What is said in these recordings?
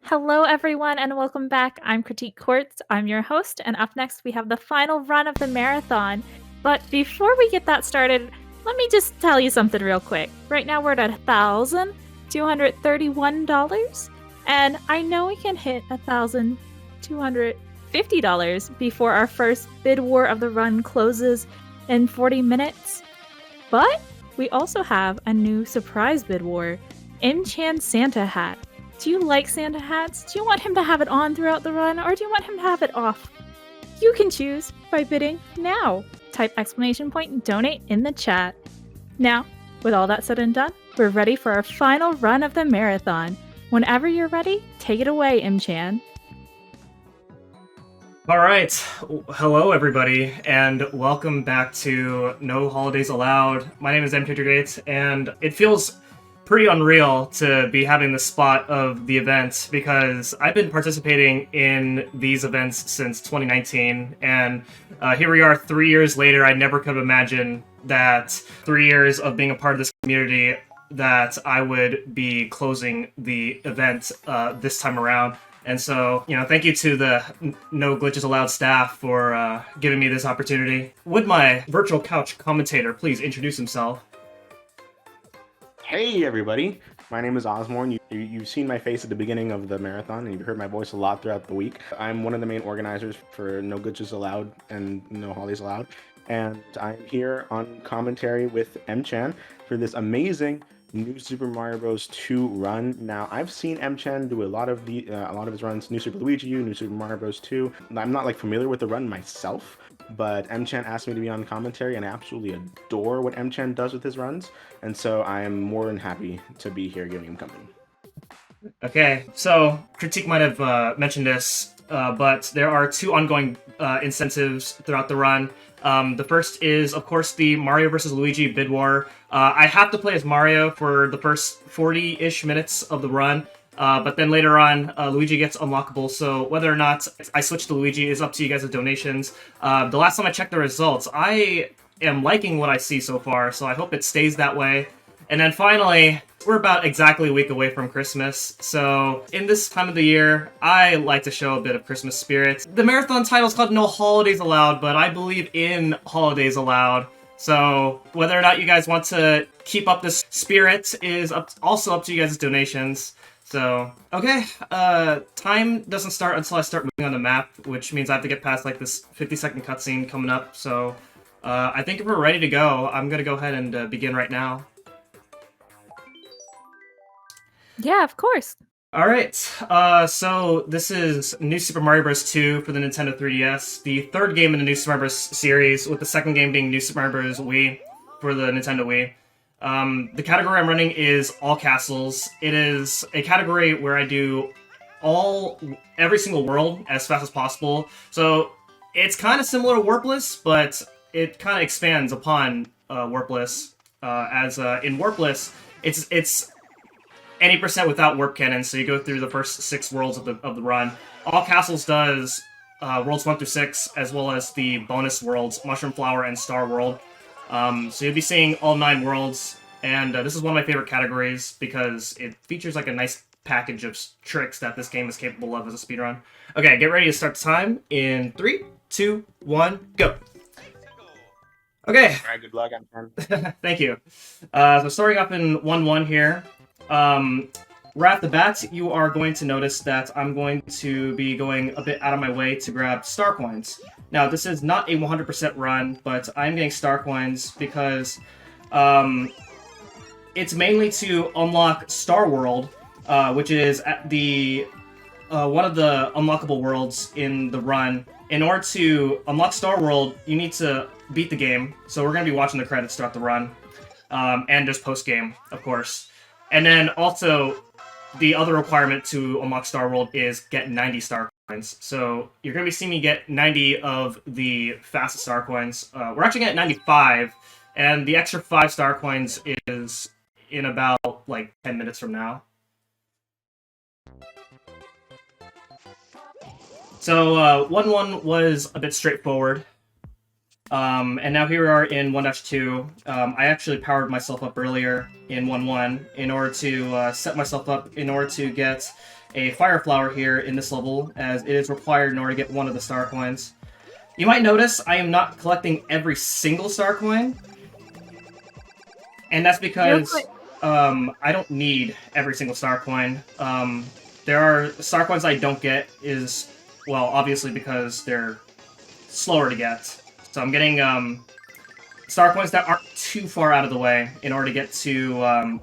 Hello, everyone, and welcome back. I'm Critique Quartz. I'm your host, and up next we have the final run of the marathon. But before we get that started, let me just tell you something real quick. Right now we're at $1,231, and I know we can hit $1,250 before our first bid war of the run closes in 40 minutes. But we also have a new surprise bid war, Chan Santa Hat. Do you like Santa hats? Do you want him to have it on throughout the run, or do you want him to have it off? You can choose by bidding now. Type exclamation point and donate in the chat. Now, with all that said and done, we're ready for our final run of the marathon. Whenever you're ready, take it away, Chan. Alright, hello everybody, and welcome back to No Holidays Allowed. My name is Gates, and it feels pretty unreal to be having the spot of the event because I've been participating in these events since 2019, and here we are 3 years later. I never could have imagined that 3 years of being a part of this community that I would be closing the event this time around. And so, thank you to the No Glitches Allowed staff for giving me this opportunity. Would my virtual couch commentator please introduce himself? Hey everybody, my name is Osmorn. You've seen my face at the beginning of the marathon, and you've heard my voice a lot throughout the week. I'm one of the main organizers for No Glitches Allowed and No Holidays Allowed, and I'm here on commentary with Chan for this amazing New Super Mario Bros. 2 run. Now, I've seen Chan do a lot of his runs, New Super Luigi U, New Super Mario Bros. 2. I'm not familiar with the run myself, but Chan asked me to be on commentary, and I absolutely adore what Chan does with his runs, and so I am more than happy to be here giving him company. Okay, so Critique might have mentioned this, but there are two ongoing incentives throughout the run. The first is, of course, the Mario vs. Luigi bid war. I have to play as Mario for the first 40-ish minutes of the run, but then later on, Luigi gets unlockable, so whether or not I switch to Luigi is up to you guys with donations. The last time I checked the results, I am liking what I see so far, so I hope it stays that way. And then finally, we're about exactly a week away from Christmas, so in this time of the year, I like to show a bit of Christmas spirit. The marathon title is called No Holidays Allowed, but I believe in Holidays Allowed. So whether or not you guys want to keep up this spirit is also up to you guys' donations. So, okay, time doesn't start until I start moving on the map, which means I have to get past this 50-second cutscene coming up. So, I think if we're ready to go, I'm gonna go ahead and begin right now. Yeah, of course. Alright, so this is New Super Mario Bros. 2 for the Nintendo 3DS, the third game in the New Super Mario Bros. Series, with the second game being New Super Mario Bros. Wii for the Nintendo Wii. The category I'm running is All Castles. It is a category where I do every single world as fast as possible. So it's kind of similar to Warpless, but it kind of expands upon Warpless. In Warpless, it's any percent without warp cannon, so you go through the first 6 worlds of the run. All Castles does worlds 1 through 6, as well as the bonus worlds, Mushroom Flower and Star World. So you'll be seeing all 9 worlds, and this is one of my favorite categories because it features a nice package of tricks that this game is capable of as a speedrun. Okay, get ready to start the time in 3, 2, 1, go! Okay. Alright, good luck, Chan. Thank you. So starting up in 1-1 here. Right off the bat, you are going to notice that I'm going to be going a bit out of my way to grab star coins. Now, this is not a 100% run, but I'm getting star coins because it's mainly to unlock Star World, which is at the one of the unlockable worlds in the run. In order to unlock Star World, you need to beat the game, so we're going to be watching the credits throughout the run, and just post-game, of course. And then also, the other requirement to unlock Star World is get 90 star coins. So you're going to be seeing me get 90 of the fastest star coins. We're actually getting 95, and the extra 5 star coins is in about 10 minutes from now. So 1-1 was a bit straightforward. And now here we are in 1-2. I actually powered myself up earlier in 1-1 in order to set myself up in order to get a fire flower here in this level, as it is required in order to get one of the star coins. You might notice I am not collecting every single star coin, and that's because I don't need every single star coin. There are star coins I don't get is, well, obviously because they're slower to get. So I'm getting star coins that aren't too far out of the way in order to get to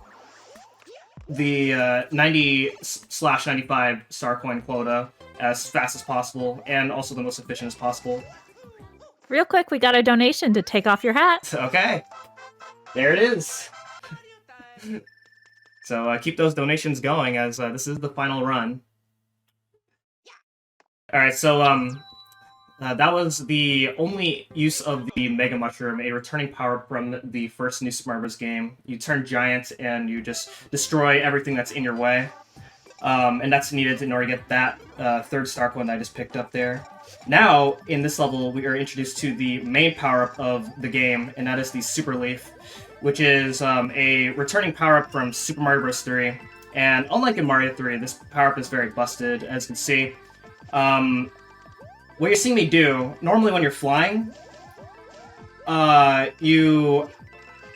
the 90/95 star coin quota as fast as possible, and also the most efficient as possible. Real quick, we got a donation to take off your hat. Okay, there it is. So keep those donations going, as this is the final run. Alright, so that was the only use of the Mega Mushroom, a returning power from the first New Super Mario Bros. Game. You turn giant and you just destroy everything that's in your way. And that's needed in order to get that third star coin that I just picked up there. Now, in this level, we are introduced to the main power-up of the game, and that is the Super Leaf, which is a returning power-up from Super Mario Bros. 3. And unlike in Mario 3, this power-up is very busted, as you can see. What you're seeing me do, normally when you're flying, you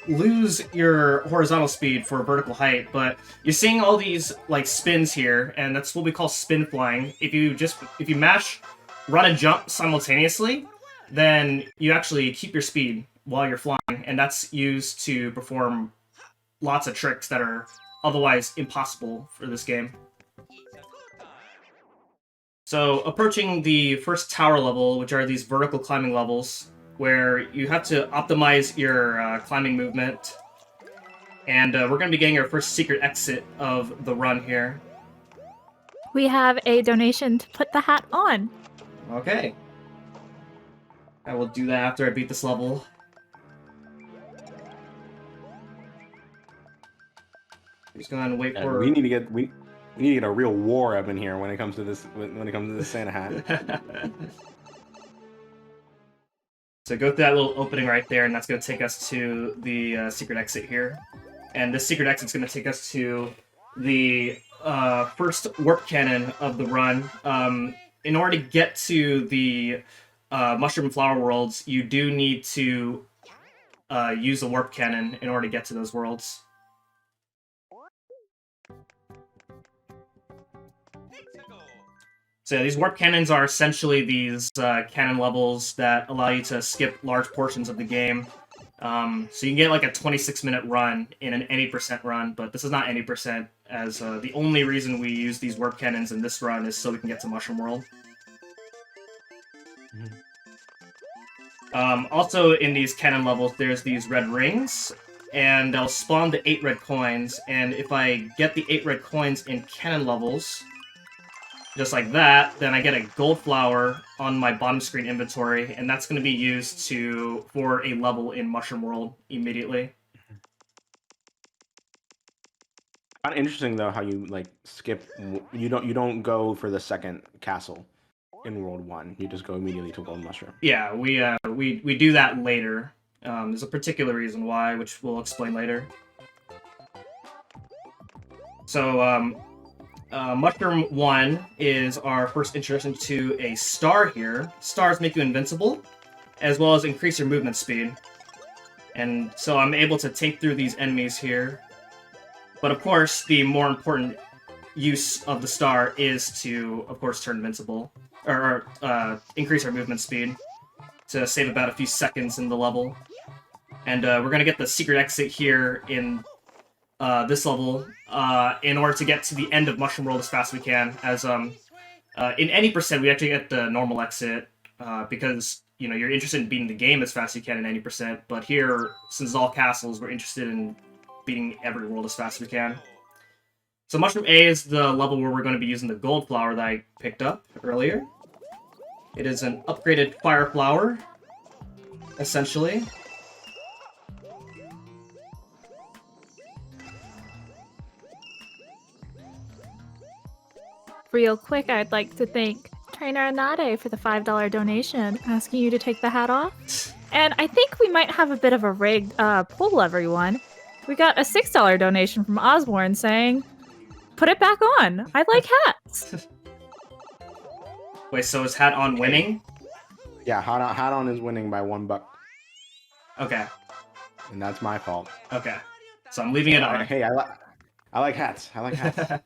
lose your horizontal speed for vertical height, but you're seeing all these like spins here, and that's what we call spin flying. If you mash run and jump simultaneously, then you actually keep your speed while you're flying, and that's used to perform lots of tricks that are otherwise impossible for this game. So, approaching the first tower level, which are these vertical climbing levels, where you have to optimize your climbing movement. And we're going to be getting our first secret exit of the run here. We have a donation to put the hat on. Okay. I will do that after I beat this level. Just going to wait for... We need to get a real war up in here when it comes to this Santa hat. So go through that little opening right there, and that's going to take us to the secret exit here. And this secret exit is going to take us to the first warp cannon of the run. In order to get to the Mushroom and Flower worlds, you do need to use the warp cannon in order to get to those worlds. So these warp cannons are essentially these cannon levels that allow you to skip large portions of the game. So you can get like a 26-minute run in an 80% run, but this is not 80%, as the only reason we use these warp cannons in this run is so we can get to Mushroom World. Also in these cannon levels, there's these red rings, and they'll spawn the 8 red coins, and if I get the 8 red coins in cannon levels, just like that, then I get a gold flower on my bottom screen inventory, and that's going to be used for a level in Mushroom World immediately. Kind of interesting though how you like skip. You don't go for the second castle in World 1. You just go immediately to Gold Mushroom. Yeah, we do that later. There's a particular reason why, which we'll explain later. So Mushroom 1 is our first introduction to a star here. Stars make you invincible, as well as increase your movement speed. And so I'm able to take through these enemies here. But of course, the more important use of the star is to, of course, turn invincible. Or increase our movement speed to save about a few seconds in the level. And we're going to get the secret exit here in this level in order to get to the end of Mushroom World as fast as we can. As in any percent, we actually get the normal exit because you're interested in beating the game as fast as you can in any percent. But here, since it's all castles, we're interested in beating every world as fast as we can. So Mushroom A is the level where we're going to be using the gold flower that I picked up earlier. It is an upgraded fire flower, essentially. Real quick, I'd like to thank Trainer Anade for the $5 donation, asking you to take the hat off. And I think we might have a bit of a rigged poll, everyone. We got a $6 donation from Osborne saying, put it back on. I like hats. Wait, so is hat on winning? Yeah, hat on is winning by $1. Okay. And that's my fault. Okay. So I'm leaving it on. Hey, I like hats. I like hats.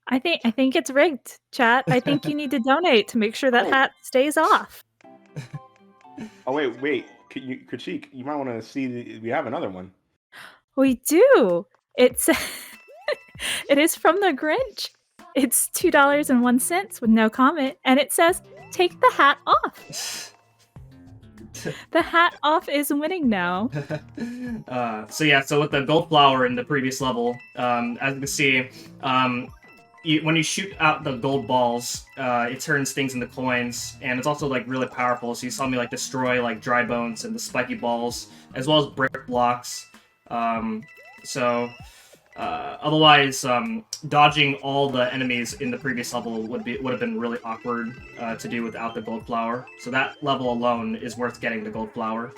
I think it's rigged, chat. I think you need to donate to make sure that hat stays off. Oh wait, Critique, you might want to see. We have another one. We do. It's it is from the Grinch. It's $2.01 with no comment, and it says, "Take the hat off." The hat off is winning now. So with the gold flower in the previous level, as you can see, when you shoot out the gold balls, it turns things into coins, and it's also like really powerful. So you saw me like destroy like dry bones and the spiky balls, as well as brick blocks. Otherwise, dodging all the enemies in the previous level would have been really awkward to do without the gold flower. So that level alone is worth getting the gold flower.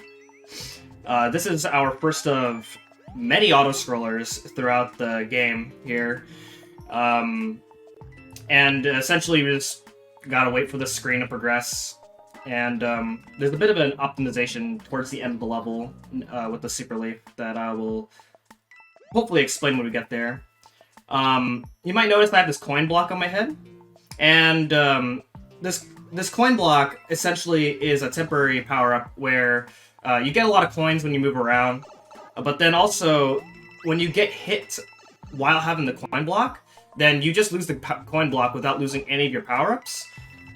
This is our first of many auto-scrollers throughout the game here. And essentially we just gotta wait for the screen to progress. And there's a bit of an optimization towards the end of the level with the super leaf that I will hopefully explain when we get there. You might notice I have this coin block on my head. And this coin block essentially is a temporary power-up where you get a lot of coins when you move around. But then also, when you get hit while having the coin block, then you just lose the coin block without losing any of your power-ups.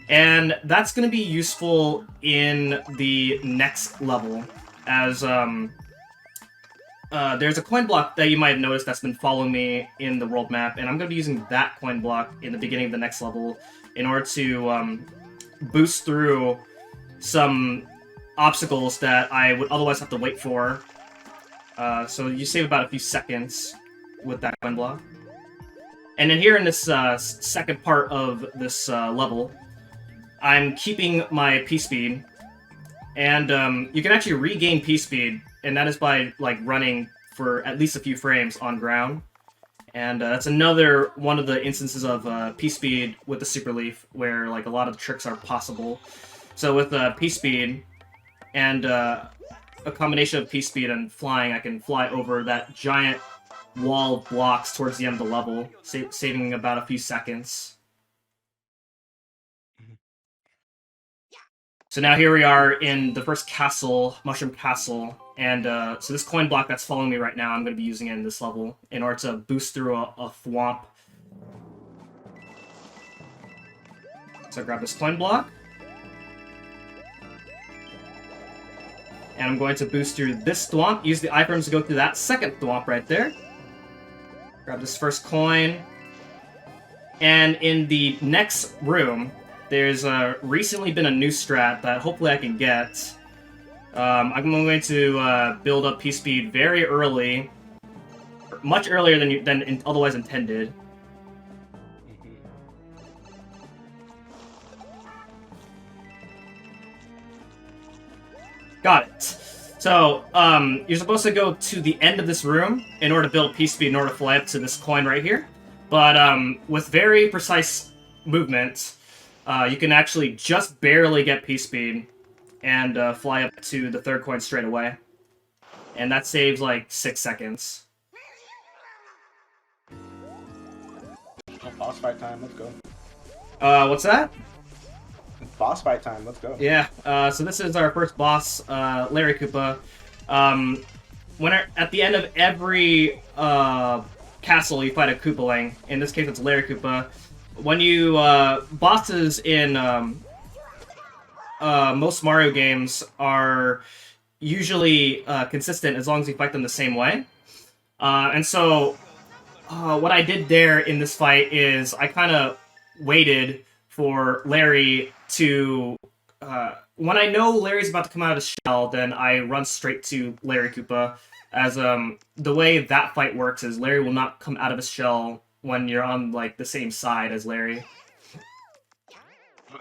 And that's going to be useful in the next level, as there's a coin block that you might have noticed that's been following me in the world map, and I'm going to be using that coin block in the beginning of the next level in order to boost through some obstacles that I would otherwise have to wait for. So you save about a few seconds with that coin block. And then here in this second part of this level, I'm keeping my P-speed, and you can actually regain P-speed, and that is by like running for at least a few frames on ground. And that's another one of the instances of P-speed with the super leaf, where like a lot of the tricks are possible. So with P-speed and a combination of P-speed and flying, I can fly over that giant wall of blocks towards the end of the level, saving about a few seconds. So now here we are in the first castle, Mushroom Castle, and so this coin block that's following me right now, I'm going to be using it in this level in order to boost through a thwomp. So I grab this coin block, and I'm going to boost through this thwomp, use the iframes to go through that second thwomp right there. Grab this first coin, and in the next room, there's recently been a new strat that hopefully I can get. I'm going to build up P-speed very early, much earlier than otherwise intended. Got it. So, you're supposed to go to the end of this room in order to build P-speed in order to fly up to this coin right here. But with very precise movement, you can actually just barely get P-speed and fly up to the third coin straight away. And that saves like 6 seconds. Oh, boss fight time, let's go. What's that? Boss fight time, let's go. Yeah, so this is our first boss, Larry Koopa. At the end of every castle, you fight a Koopaling. In this case, it's Larry Koopa. When you bosses in most Mario games are usually consistent as long as you fight them the same way. And so what I did there in this fight is I kind of waited for Larry to... when I know Larry's about to come out of his shell, then I run straight to Larry Koopa. As the way that fight works is Larry will not come out of his shell when you're on like the same side as Larry.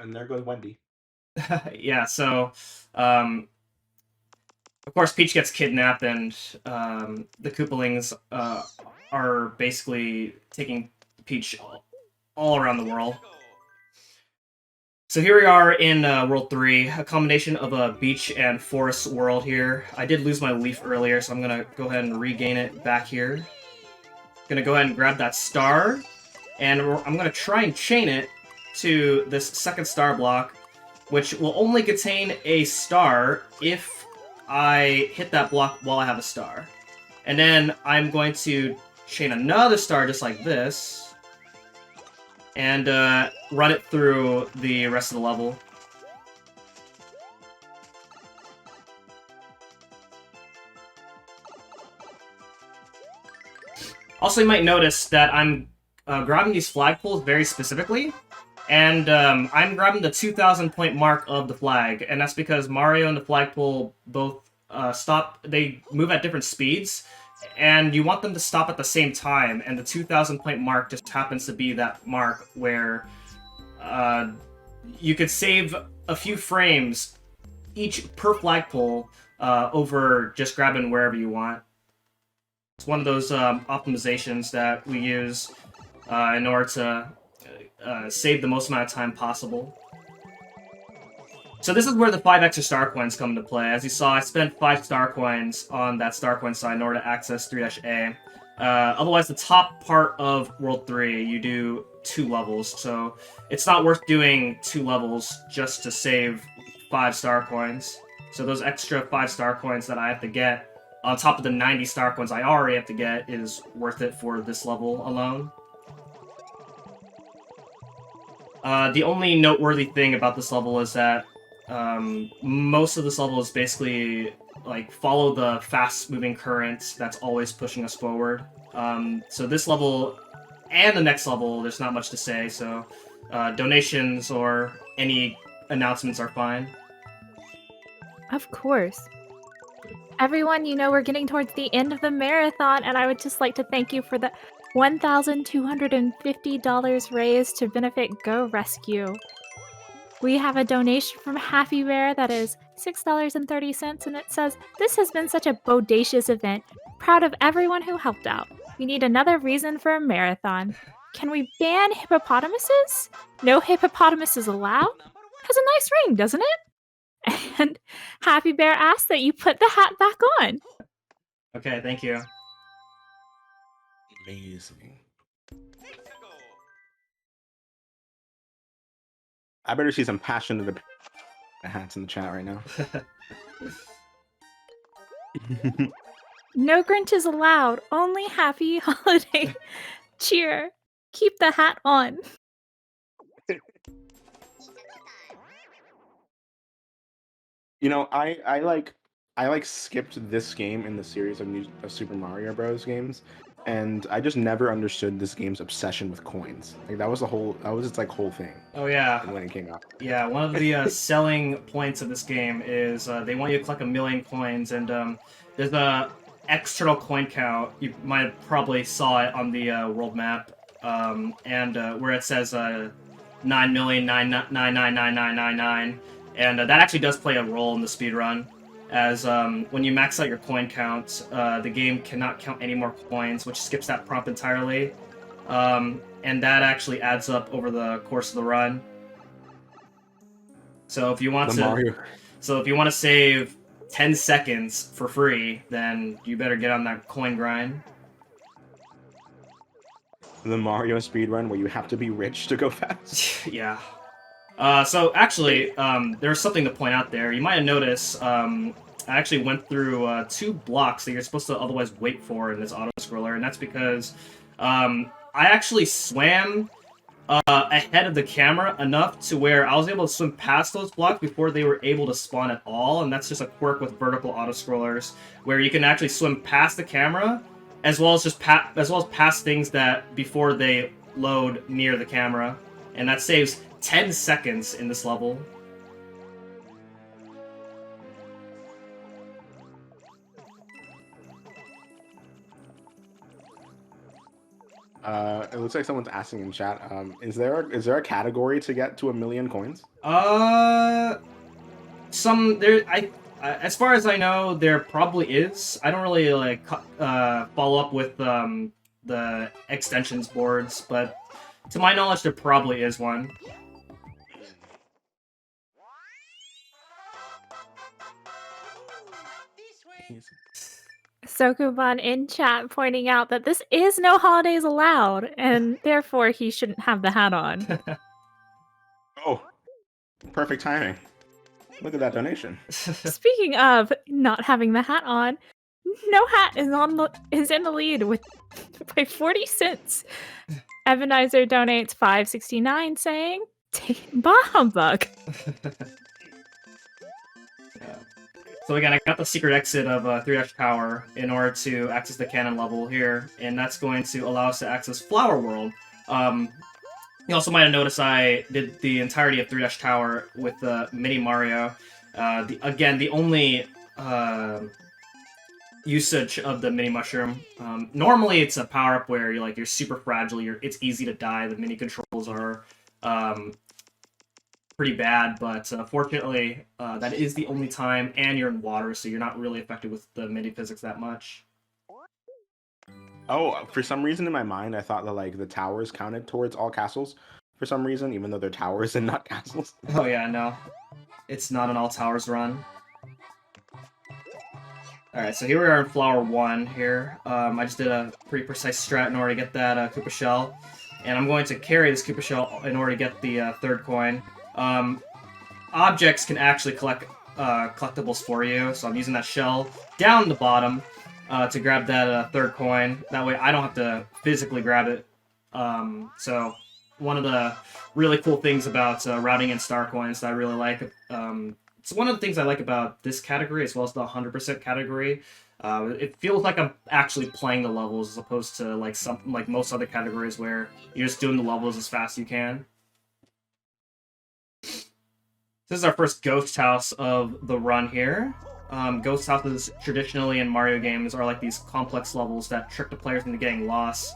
And there goes Wendy. Yeah, so of course Peach gets kidnapped, and the Koopalings are basically taking Peach all around the world. So here we are in World 3, a combination of a beach and forest world here. I did lose my leaf earlier, so I'm gonna go ahead and regain it back here. Gonna go ahead and grab that star, and I'm gonna try and chain it to this second star block, which will only contain a star if I hit that block while I have a star. And then I'm going to chain another star just like this, and run it through the rest of the level. Also, you might notice that I'm grabbing these flagpoles very specifically, and I'm grabbing the 2,000 point mark of the flag, and that's because Mario and the flagpole both they move at different speeds, and you want them to stop at the same time, and the 2,000 point mark just happens to be that mark where you could save a few frames each per flagpole over just grabbing wherever you want. It's one of those optimizations that we use in order to save the most amount of time possible. So this is where the 5 extra star coins come into play. As you saw, I spent 5 star coins on that star coin side in order to access 3-A. Otherwise, the top part of World 3, you do 2 levels, so it's not worth doing 2 levels just to save 5 star coins. So those extra 5 star coins that I have to get, on top of the 90 star coins I already have to get, is worth it for this level alone. The only noteworthy thing about this level is that most of this level is basically like follow the fast-moving current that's always pushing us forward. So this level and the next level, there's not much to say, so donations or any announcements are fine. Of course. Everyone, you know we're getting towards the end of the marathon, and I would just like to thank you for the $1,250 raised to benefit Go Rescue. We have a donation from Happy Bear that is $6.30, and it says, "This has been such a bodacious event. Proud of everyone who helped out. We need another reason for a marathon. Can we ban hippopotamuses? No hippopotamuses allowed? Has a nice ring, doesn't it?" And Happy Bear asks that you put the hat back on. Okay, thank you. Amazing. I better see some passionate hats in the chat right now. No Grinches allowed. Only happy holiday cheer. Keep the hat on. You know, I skipped this game in the series of Super Mario Bros. Games, and I just never understood this game's obsession with coins. Like that was its like whole thing. Oh yeah. When it came out. Yeah, one of the selling points of this game is they want you to collect 1 million coins, and there's a external coin count. You might have probably saw it on the world map, and where it says 9,999,999, and that actually does play a role in the speedrun, as when you max out your coin count, the game cannot count any more coins, which skips that prompt entirely, and that actually adds up over the course of the run. So if you want to save 10 seconds for free, then you better get on that coin grind. The Mario speedrun where you have to be rich to go fast. Yeah. So actually, there's something to point out there. You might have noticed I actually went through 2 blocks that you're supposed to otherwise wait for in this auto-scroller, and that's because I actually swam ahead of the camera enough to where I was able to swim past those blocks before they were able to spawn at all, and that's just a quirk with vertical auto-scrollers, where you can actually swim past the camera, as well as past things that before they load near the camera, and that saves 10 seconds in this level. It looks like someone's asking in chat. Is there a category to get to 1,000,000 coins? As far as I know, there probably is. I don't really like follow up with the extensions boards, but to my knowledge, there probably is one. Sokuban in chat pointing out that this is no holidays allowed, and therefore he shouldn't have the hat on. Oh, perfect timing. Look at that donation. Speaking of not having the hat on, No Hat is in the lead with by 40 cents. Ebenezer donates $5.69 saying, "Bah humbug." So again, I got the secret exit of 3-Tower in order to access the cannon level here, and that's going to allow us to access Flower World. You also might have noticed I did the entirety of 3-Tower with Mini Mario. The only usage of the Mini Mushroom. Normally, it's a power-up where you're super fragile. It's easy to die. The mini controls are pretty bad, but fortunately, that is the only time, and you're in water, so you're not really affected with the mini physics that much. Oh, for some reason in my mind, I thought that the towers counted towards all castles. For some reason, even though they're towers and not castles. Oh yeah, no, it's not an all towers run. Alright, so here we are in Flower 1 here. I just did a pretty precise strat in order to get that Koopa Shell. And I'm going to carry this Koopa Shell in order to get the third coin. Objects can actually collect collectibles for you, so I'm using that shell down the bottom to grab that third coin. That way I don't have to physically grab it. So one of the really cool things about routing in star coins that I really like, it's one of the things I like about this category as well as the 100% category. It feels like I'm actually playing the levels as opposed to like most other categories where you're just doing the levels as fast as you can. This is our first ghost house of the run here. Ghost houses traditionally in Mario games are like these complex levels that trick the players into getting lost.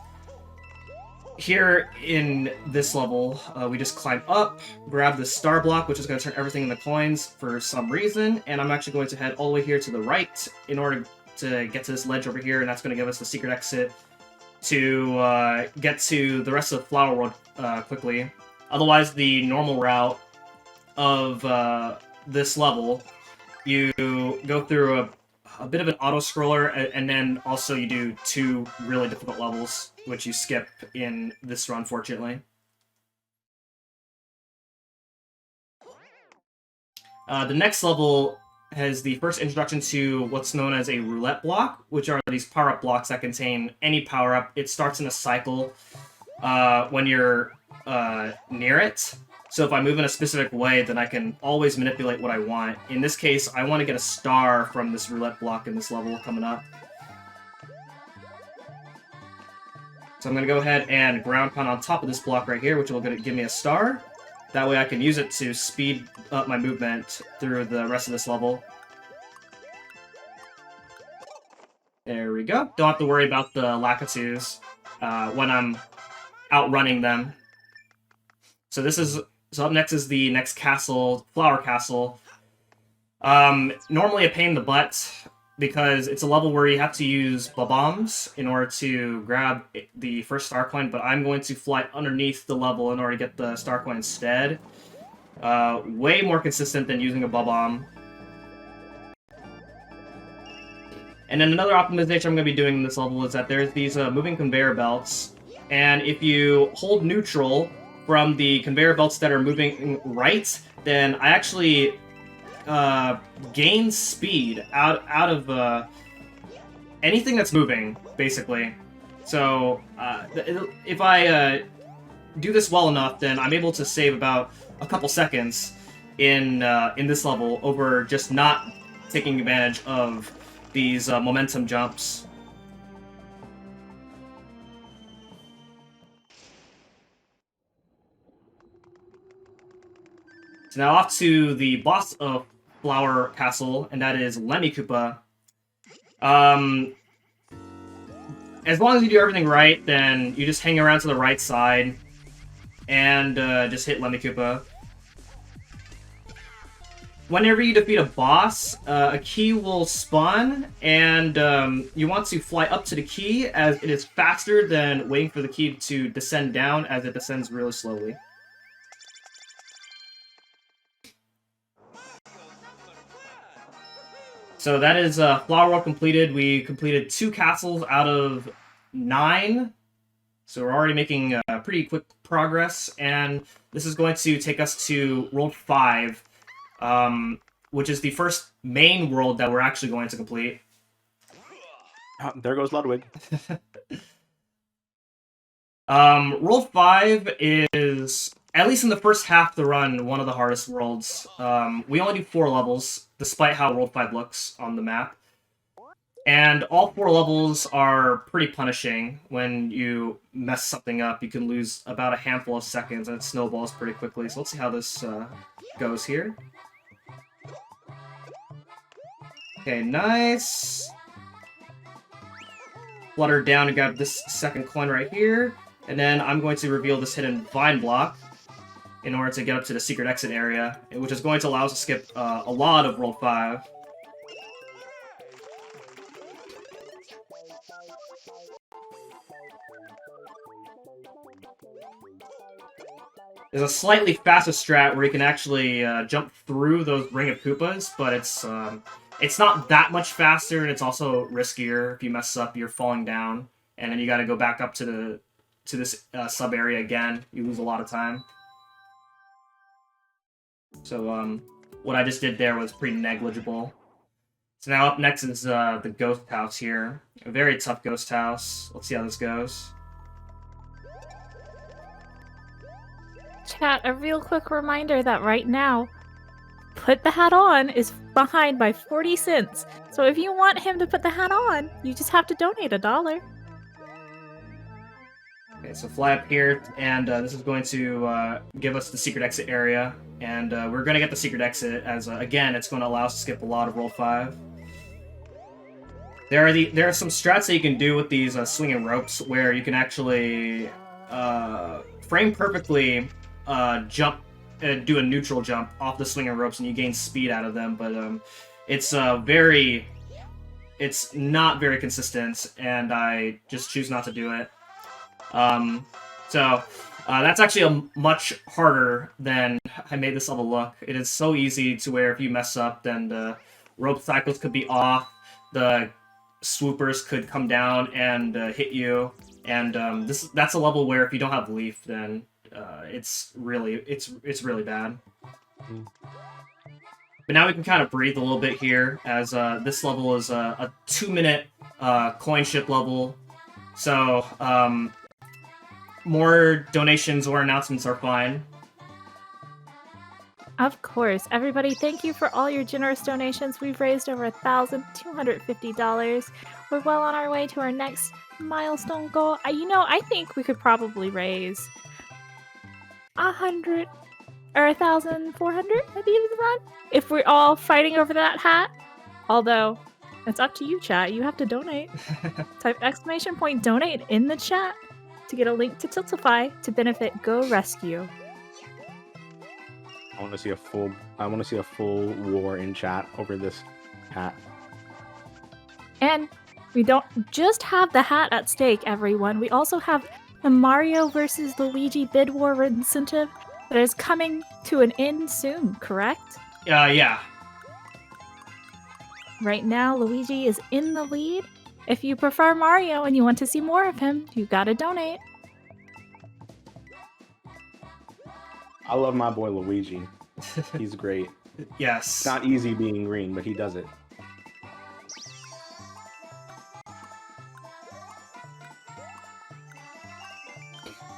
Here in this level, we just climb up, grab the star block, which is going to turn everything into coins for some reason, and I'm actually going to head all the way here to the right in order to get to this ledge over here, and that's going to give us the secret exit to get to the rest of the Flower World quickly. Otherwise, the normal route of this level, you go through a bit of an auto-scroller, and then also you do 2 really difficult levels, which you skip in this run, fortunately. The next level has the first introduction to what's known as a roulette block, which are these power-up blocks that contain any power-up. It starts in a cycle when you're near it. So if I move in a specific way, then I can always manipulate what I want. In this case, I want to get a star from this roulette block in this level coming up. So I'm going to go ahead and ground pound on top of this block right here, which will give me a star. That way I can use it to speed up my movement through the rest of this level. There we go. Don't have to worry about the Lakitus when I'm outrunning them. So up next is the next castle, Flower Castle. Normally a pain in the butt because it's a level where you have to use bombs in order to grab the first star coin, but I'm going to fly underneath the level in order to get the star coin instead. Way more consistent than using a bomb. And then another optimization I'm going to be doing in this level is that there's these moving conveyor belts, and if you hold neutral from the conveyor belts that are moving right, then I actually gain speed out of anything that's moving, basically. So if I do this well enough, then I'm able to save about a couple seconds in this level over just not taking advantage of these momentum jumps. So now off to the boss of Flower Castle, and that is Lemmy Koopa. as long as you do everything right, then you just hang around to the right side and just hit Lemmy Koopa. Whenever you defeat a boss, a key will spawn, and you want to fly up to the key as it is faster than waiting for the key to descend down, as it descends really slowly. So that is Flower World completed. We completed 2 castles out of 9. So we're already making pretty quick progress, and this is going to take us to World 5. Which is the first main world that we're actually going to complete. There goes Ludwig. World 5 is, at least in the first half of the run, one of the hardest worlds. We only do 4 levels, despite how World 5 looks on the map. And all 4 levels are pretty punishing. When you mess something up, you can lose about a handful of seconds, and it snowballs pretty quickly. So let's see how this goes here. Okay, nice. Flutter down and grab this second coin right here. And then I'm going to reveal this hidden vine block in order to get up to the secret exit area, which is going to allow us to skip a lot of World 5. There's a slightly faster strat where you can actually jump through those Ring of Koopas, but it's not that much faster, and it's also riskier. If you mess up, you're falling down, and then you got to go back up to this sub area again. You lose a lot of time. So what I just did there was pretty negligible. So now up next is the ghost house here. A very tough ghost house. Let's see how this goes. Chat, a real quick reminder that right now, Put the Hat On is behind by 40 cents. So if you want him to put the hat on, you just have to donate $1. Okay, so fly up here, and this is going to give us the secret exit area. And we're going to get the secret exit, as again, it's going to allow us to skip a lot of World 5. There are some strats that you can do with these swinging ropes, where you can actually frame perfectly jump, do a neutral jump off the swinging ropes, and you gain speed out of them. But it's not very consistent, and I just choose not to do it. So that's actually much harder than I made this level look. It is so easy to where if you mess up, then the rope cycles could be off, the swoopers could come down and hit you, and that's a level where if you don't have Leaf, then it's really bad. But now we can kind of breathe a little bit here, as this level is a 2-minute coin ship level, so more donations or announcements are fine. Of course. Everybody, thank you for all your generous donations. We've raised over $1,250. We're well on our way to our next milestone goal. I think we could probably raise 100 or 1,400 at the end of the run if we're all fighting over that hat. Although, it's up to you, chat. You have to donate. Type !donate in the chat to get a link to Tiltify to benefit Go Rescue. I want to see a full war in chat over this hat. And we don't just have the hat at stake, everyone. We also have the Mario vs. Luigi bid war incentive that is coming to an end soon, correct? Yeah. Right now, Luigi is in the lead. If you prefer Mario and you want to see more of him, you gotta donate. I love my boy Luigi. He's great. Yes. It's not easy being green, but he does it.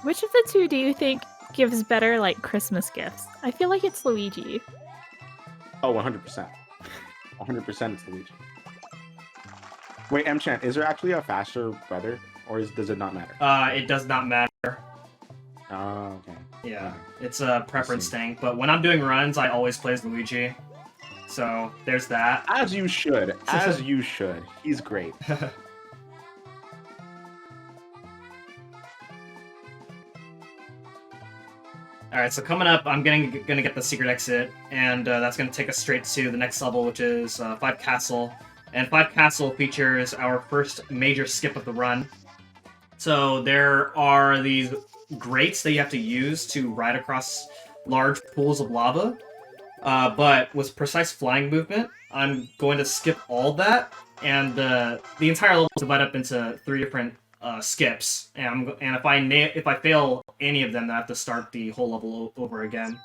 Which of the two do you think gives better, Christmas gifts? I feel like it's Luigi. Oh, 100%. 100% it's Luigi. Wait, M-Chan, is there actually a faster brother, or does it not matter? It does not matter. Oh, okay. Yeah, it's a preference thing, but when I'm doing runs, I always play as Luigi. So, there's that. As you should. As you should. He's great. Alright, so coming up, I'm gonna get the secret exit, and that's gonna take us straight to the next level, which is 5 Castle. And 5 Castle features our first major skip of the run. So there are these grates that you have to use to ride across large pools of lava. But with precise flying movement, I'm going to skip all that, and the entire level is divided up into 3 different skips. And if I fail any of them, then I have to start the whole level over again.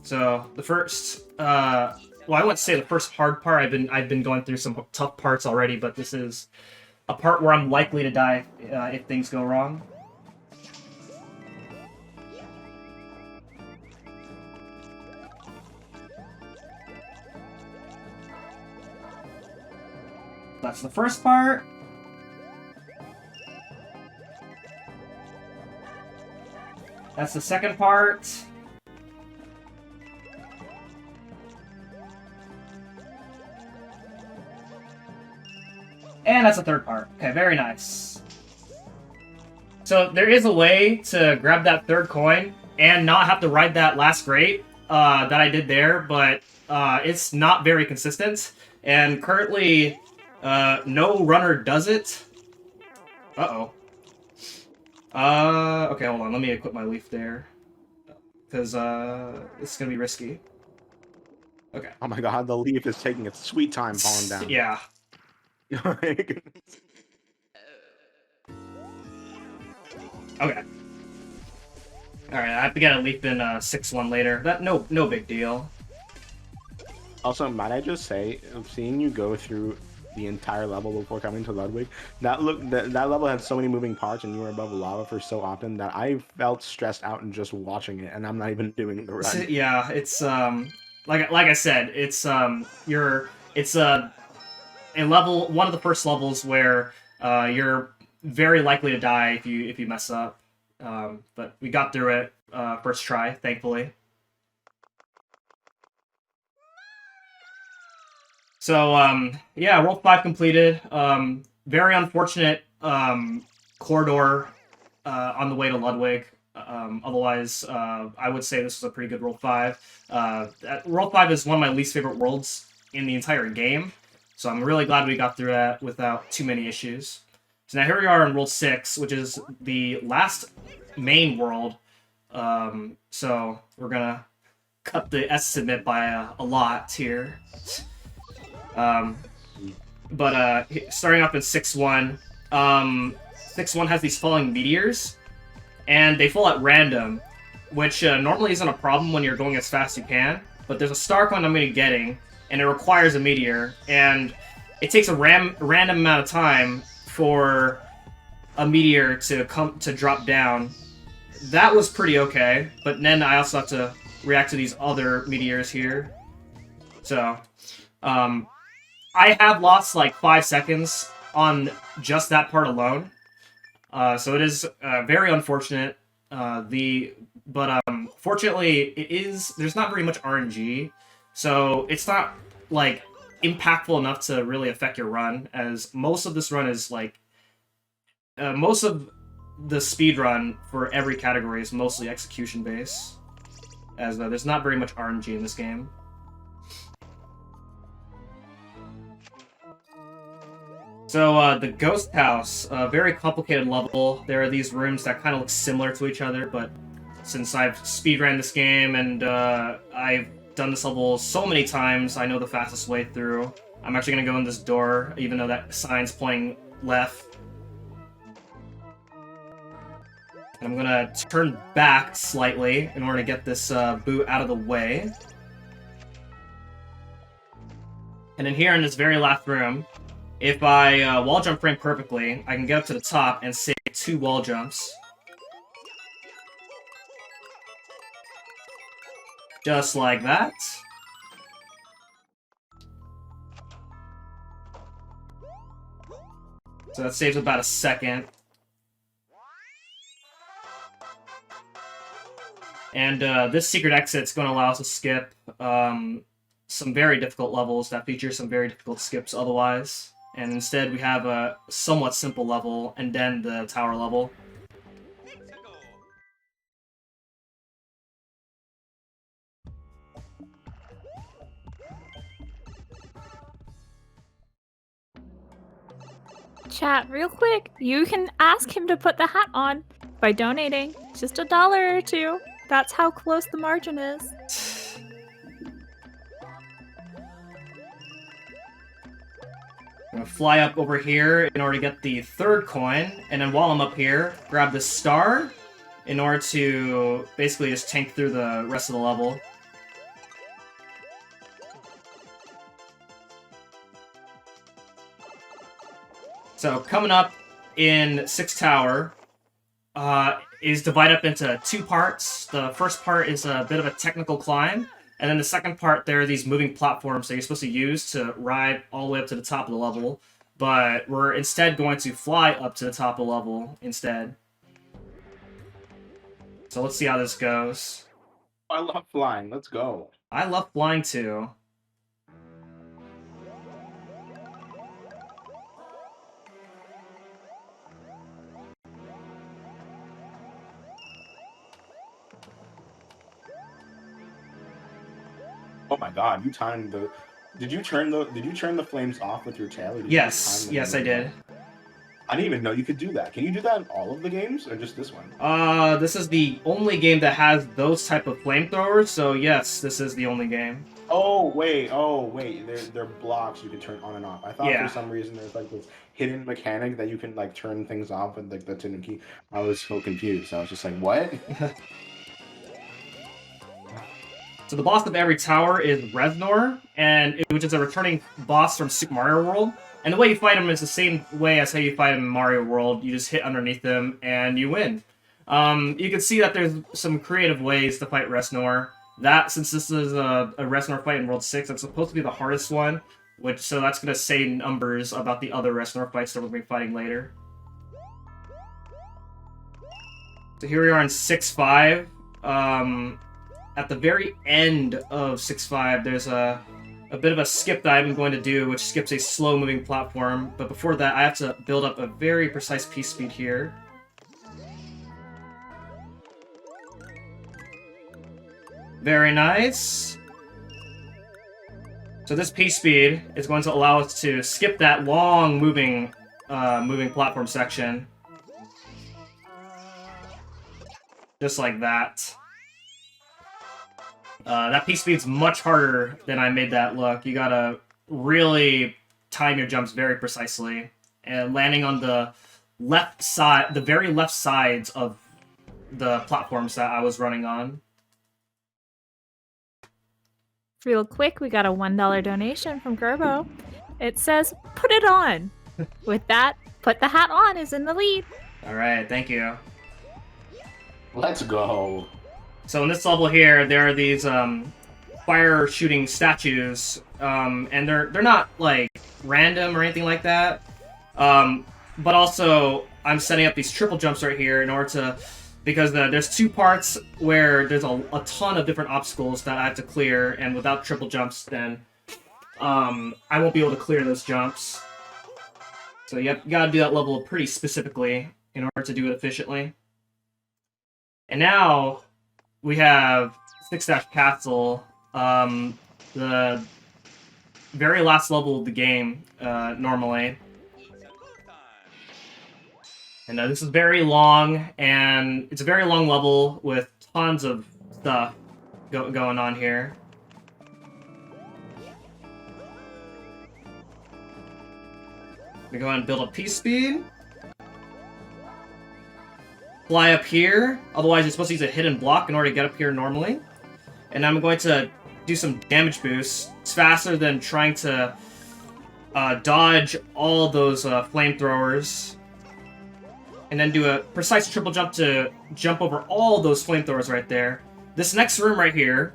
So the first, well, I wouldn't say the first hard part. I've been going through some tough parts already, but this is a part where I'm likely to die if things go wrong. That's the first part. That's the second part. And that's the third part. Okay, very nice. So there is a way to grab that third coin and not have to ride that last grate that I did there, but it's not very consistent. And currently, no runner does it. Uh-oh. Okay, hold on. Let me equip my leaf there. Because, it's gonna be risky. Okay. Oh my god, the leaf is taking its sweet time falling down. Yeah. Okay. Alright, I have to get a leaf in 6-1 later. No big deal. Also, might I just say, seeing you go through the entire level before coming to Ludwig, that level had so many moving parts, and you were above lava for so often that I felt stressed out in just watching it, and I'm not even doing the run. Yeah, it's like I said, it's a level, one of the first levels where you're very likely to die if you mess up. But we got through it first try, thankfully. So, yeah, World 5 completed. Very unfortunate corridor on the way to Ludwig. Otherwise, I would say this was a pretty good World 5. World 5 is one of my least favorite worlds in the entire game, so I'm really glad we got through that without too many issues. So now here we are in World 6, which is the last main world. So we're gonna cut the estimate by a lot here. But starting off in 6-1, 6-1 has these falling meteors, and they fall at random, which normally isn't a problem when you're going as fast as you can, but there's a star coin I'm going to be getting, and it requires a meteor, and it takes a random amount of time for a meteor to drop down. That was pretty okay, but then I also have to react to these other meteors here. So, I have lost like 5 seconds on just that part alone. So it is very unfortunate. Fortunately, there's not very much RNG, so it's not like impactful enough to really affect your run, as most of this run is like most of the speedrun for every category is mostly execution based, as there's not very much RNG in this game. So, the Ghost House, a very complicated level. There are these rooms that kind of look similar to each other, but since I've speedrun this game and I've done this level so many times, I know the fastest way through. I'm actually going to go in this door, even though that sign's pointing left. And I'm going to turn back slightly in order to get this boot out of the way. And then here in this very last room, if I wall jump frame perfectly, I can get up to the top and save 2 wall jumps. Just like that. So that saves about a second. And this secret exit's going to allow us to skip some very difficult levels that feature some very difficult skips otherwise. And instead we have a somewhat simple level and then the tower level. Chat, real quick, you can ask him to put the hat on by donating just $1 or $2. That's how close the margin is. I'm gonna fly up over here in order to get the third coin, and then while I'm up here, grab the star in order to basically just tank through the rest of the level. So coming up in 6 Tower is divided up into 2 parts. The first part is a bit of a technical climb, and then the second part, there are these moving platforms that you're supposed to use to ride all the way up to the top of the level, but we're instead going to fly up to the top of the level instead. So let's see how this goes. I love flying. Let's go. I love flying too. Oh my god, you timed the... Did you turn the flames off with your tail? Or did Yes, yes I did. I didn't even know you could do that. Can you do that in all of the games, or just this one? This is the only game that has those type of flamethrowers, so yes, this is the only game. Oh wait, they're blocks you can turn on and off. I thought for some reason there's like this hidden mechanic that you can like turn things off with like the hidden key. I was so confused. I was just like, what? So the boss of every tower is Reznor, which is a returning boss from Super Mario World. And the way you fight him is the same way as how you fight him in Mario World. You just hit underneath him and you win. You can see that there's some creative ways to fight Reznor. Since this is a Reznor fight in World 6, it's supposed to be the hardest one, so that's going to say numbers about the other Reznor fights that we'll be fighting later. So here we are in 6-5. At the very end of 6-5, there's a bit of a skip that I'm going to do, which skips a slow-moving platform. But before that, I have to build up a very precise piece speed here. Very nice. So this piece speed is going to allow us to skip that long moving platform section. Just like that. That piece speed's much harder than I made that look. You gotta really time your jumps very precisely. And landing on the left side, the very left sides of the platforms that I was running on. Real quick, we got a $1 donation from Gerbo. It says, put it on. With that, put the hat on is in the lead. Alright, thank you. Let's go. So in this level here, there are these fire shooting statues, and they're not like random or anything like that. But also, I'm setting up these triple jumps right here in order to, because there's 2 parts where there's a ton of different obstacles that I have to clear, and without triple jumps, then I won't be able to clear those jumps. So you gotta do that level pretty specifically in order to do it efficiently. And now we have 6-Castle, the very last level of the game, normally. And this is very long, and it's a very long level with tons of stuff going on here. We go ahead and build up piece speed. Fly up here, otherwise you're supposed to use a hidden block in order to get up here normally. And I'm going to do some damage boosts. It's faster than trying to dodge all those flamethrowers. And then do a precise triple jump to jump over all those flamethrowers right there. This next room right here,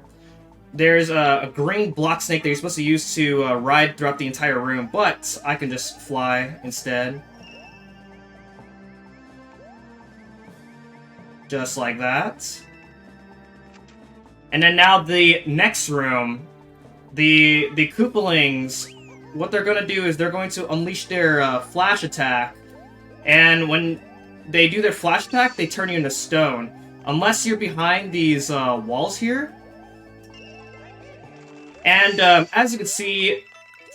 there's a green block snake that you're supposed to use to ride throughout the entire room, but I can just fly instead. Just like that. And then now the next room, the Koopalings, what they're going to do is they're going to unleash their flash attack. And when they do their flash attack, they turn you into stone. Unless you're behind these walls here. And as you can see,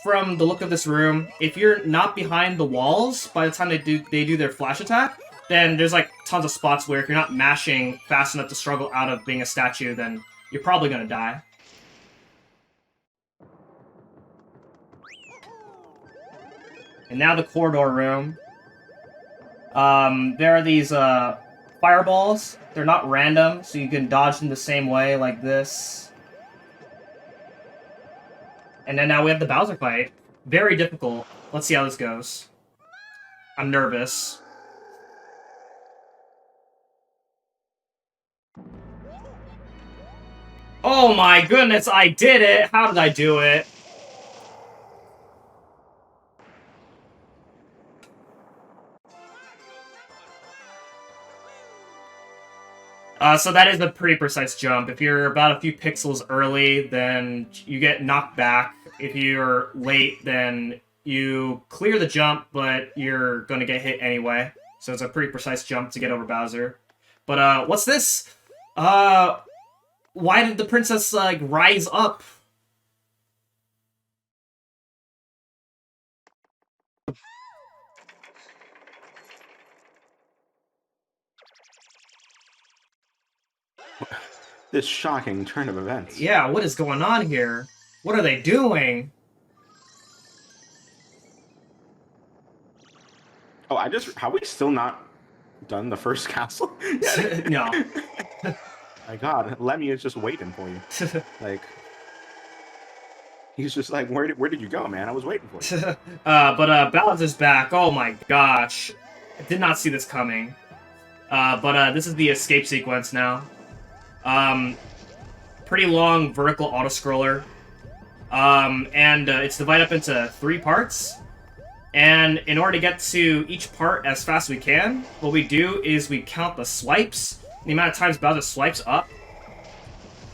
from the look of this room, if you're not behind the walls by the time they do their flash attack, then there's like tons of spots where if you're not mashing fast enough to struggle out of being a statue, then you're probably gonna die. And now the corridor room. There are these fireballs. They're not random, so you can dodge them the same way, like this. And then now we have the Bowser fight. Very difficult. Let's see how this goes. I'm nervous. Oh my goodness, I did it! How did I do it? So that is a pretty precise jump. If you're about a few pixels early, then you get knocked back. If you're late, then you clear the jump, but you're going to get hit anyway. So it's a pretty precise jump to get over Bowser. But, what's this? Why did the princess, like, rise up? This shocking turn of events. Yeah, what is going on here? What are they doing? Oh, have we still not done the first castle? No. My God, Lemmy is just waiting for you. Like, he's just like, where did you go, man? I was waiting for you. But Bowser's back. Oh my gosh. I did not see this coming. But this is the escape sequence now. Pretty long vertical auto-scroller. And it's divided up into 3 parts. And in order to get to each part as fast as we can, what we do is we count the swipes, the amount of times Bowser swipes up,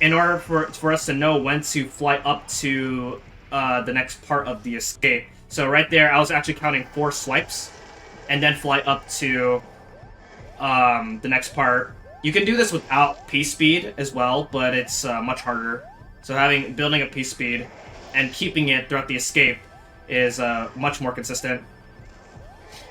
in order for us to know when to fly up to the next part of the escape. So right there, I was actually counting 4 swipes, and then fly up to the next part. You can do this without P-Speed as well, but it's much harder. So building a P-Speed and keeping it throughout the escape is much more consistent.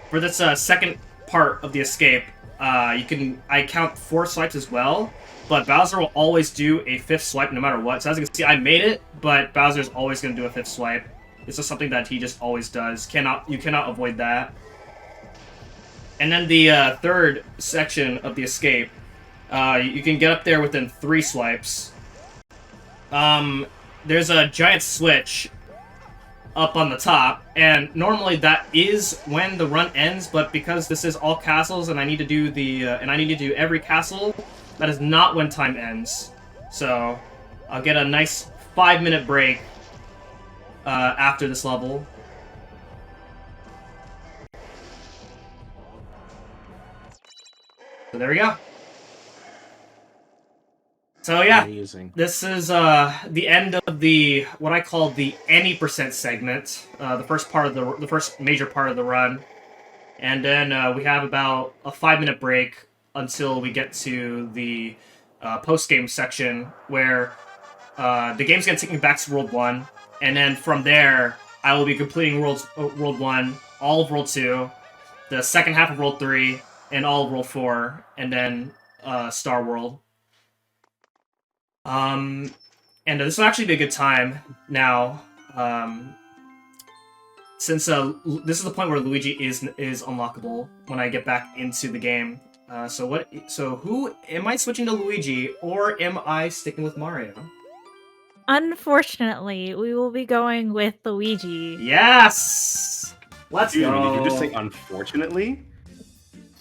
For this second part of the escape, I count 4 swipes as well, but Bowser will always do a 5th swipe no matter what. So as you can see, I made it, but Bowser's always going to do a 5th swipe. It's just something that he just always does. You cannot avoid that. And then the third section of the escape, you can get up there within 3 swipes. There's a giant switch up on the top, and normally that is when the run ends, but because this is all castles and I need to do every castle, that is not when time ends. So I'll get a nice 5-minute break after this level. So there we go. So yeah, Amazing. This is the end of what I call the any % segment, the first major part of the run, and then we have about a 5-minute break until we get to the post game section where the game's gonna take me back to World 1, and then from there I will be completing World 1, all of World 2, the second half of World 3, and all of World 4, and then Star World. And this will actually be a good time now, since this is the point where Luigi is unlockable when I get back into the game. So who am I switching to, Luigi, or am I sticking with Mario? Unfortunately, we will be going with Luigi. Yes! Let's Excuse go. me, did you just say unfortunately?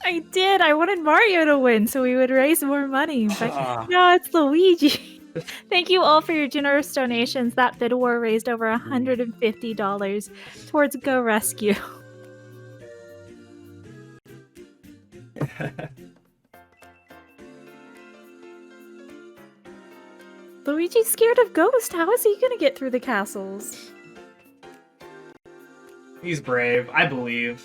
I did. I wanted Mario to win so we would raise more money. But no, it's Luigi. Thank you all for your generous donations. That bid war raised over $150 towards Go Rescue. Luigi's scared of ghosts. How is he going to get through the castles? He's brave, I believe.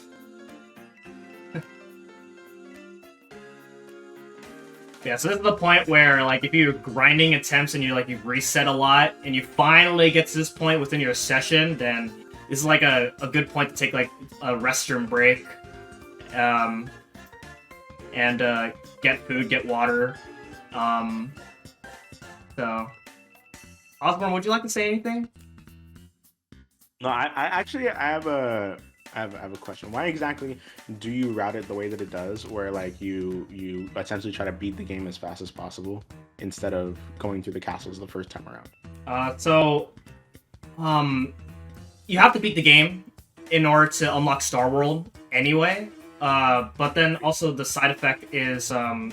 Yeah, so this is the point where, like, if you're grinding attempts and you reset a lot, and you finally get to this point within your session, then this is like a good point to take like a restroom break, and get food, get water. So, Osborne, would you like to say anything? No, I actually I have a question. Why exactly do you route it the way that it does, where like you essentially try to beat the game as fast as possible instead of going through the castles the first time around? You have to beat the game in order to unlock Star World anyway. But then also the side effect is on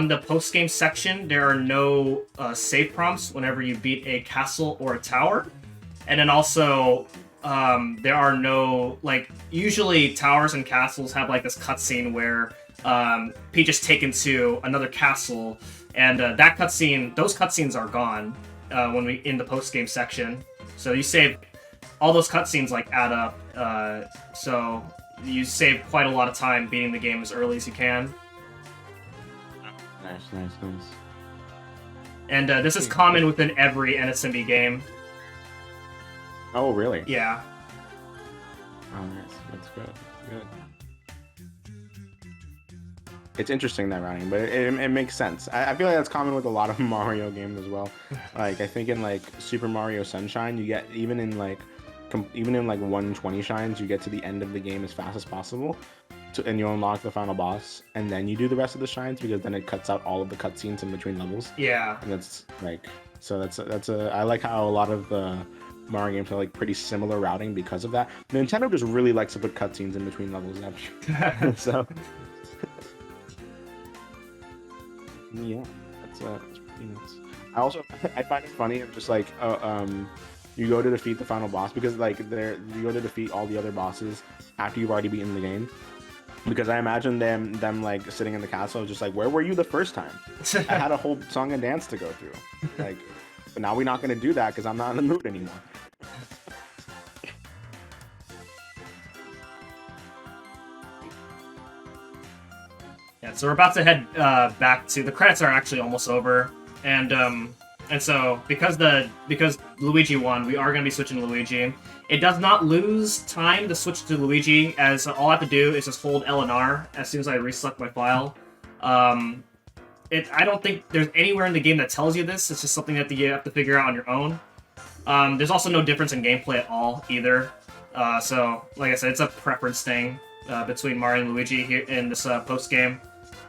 the post-game section, there are no save prompts whenever you beat a castle or a tower. And then also, there are no, like, usually towers and castles have, like, this cutscene where Peach is taken to another castle, and that cutscene, those cutscenes are gone in the post-game section. So you save, all those cutscenes, like, add up, so you save quite a lot of time beating the game as early as you can. Nice. And this is common within every NSMB game. Oh, really? Yeah. Oh, nice. That's good. It's interesting, that routing, but it makes sense. I feel like that's common with a lot of Mario games as well. Like, I think in like Super Mario Sunshine, you get even in like 120 shines, you get to the end of the game as fast as possible, and you unlock the final boss, and then you do the rest of the shines, because then it cuts out all of the cutscenes in between levels. Yeah. And that's like, so that's I like how a lot of the Mario games are like pretty similar routing because of that. Nintendo just really likes to put cutscenes in between levels. So yeah, that's pretty nuts. I find it funny. I'm just like, you go to defeat the final boss, because like you go to defeat all the other bosses after you've already beaten the game. Because I imagine them like sitting in the castle, just like, where were you the first time? I had a whole song and dance to go through. Like, but now we're not gonna do that because I'm not in the mood anymore. Yeah, so we're about to head back to, the credits are actually almost over, and so because Luigi won, we are going to be switching to Luigi. It does not lose time to switch to Luigi, as all I have to do is just hold L and R as soon as I reselect my file. I don't think there's anywhere in the game that tells you this. It's just something that you have to figure out on your own. There's also no difference in gameplay at all either. So, like I said, it's a preference thing between Mario and Luigi here in this post game.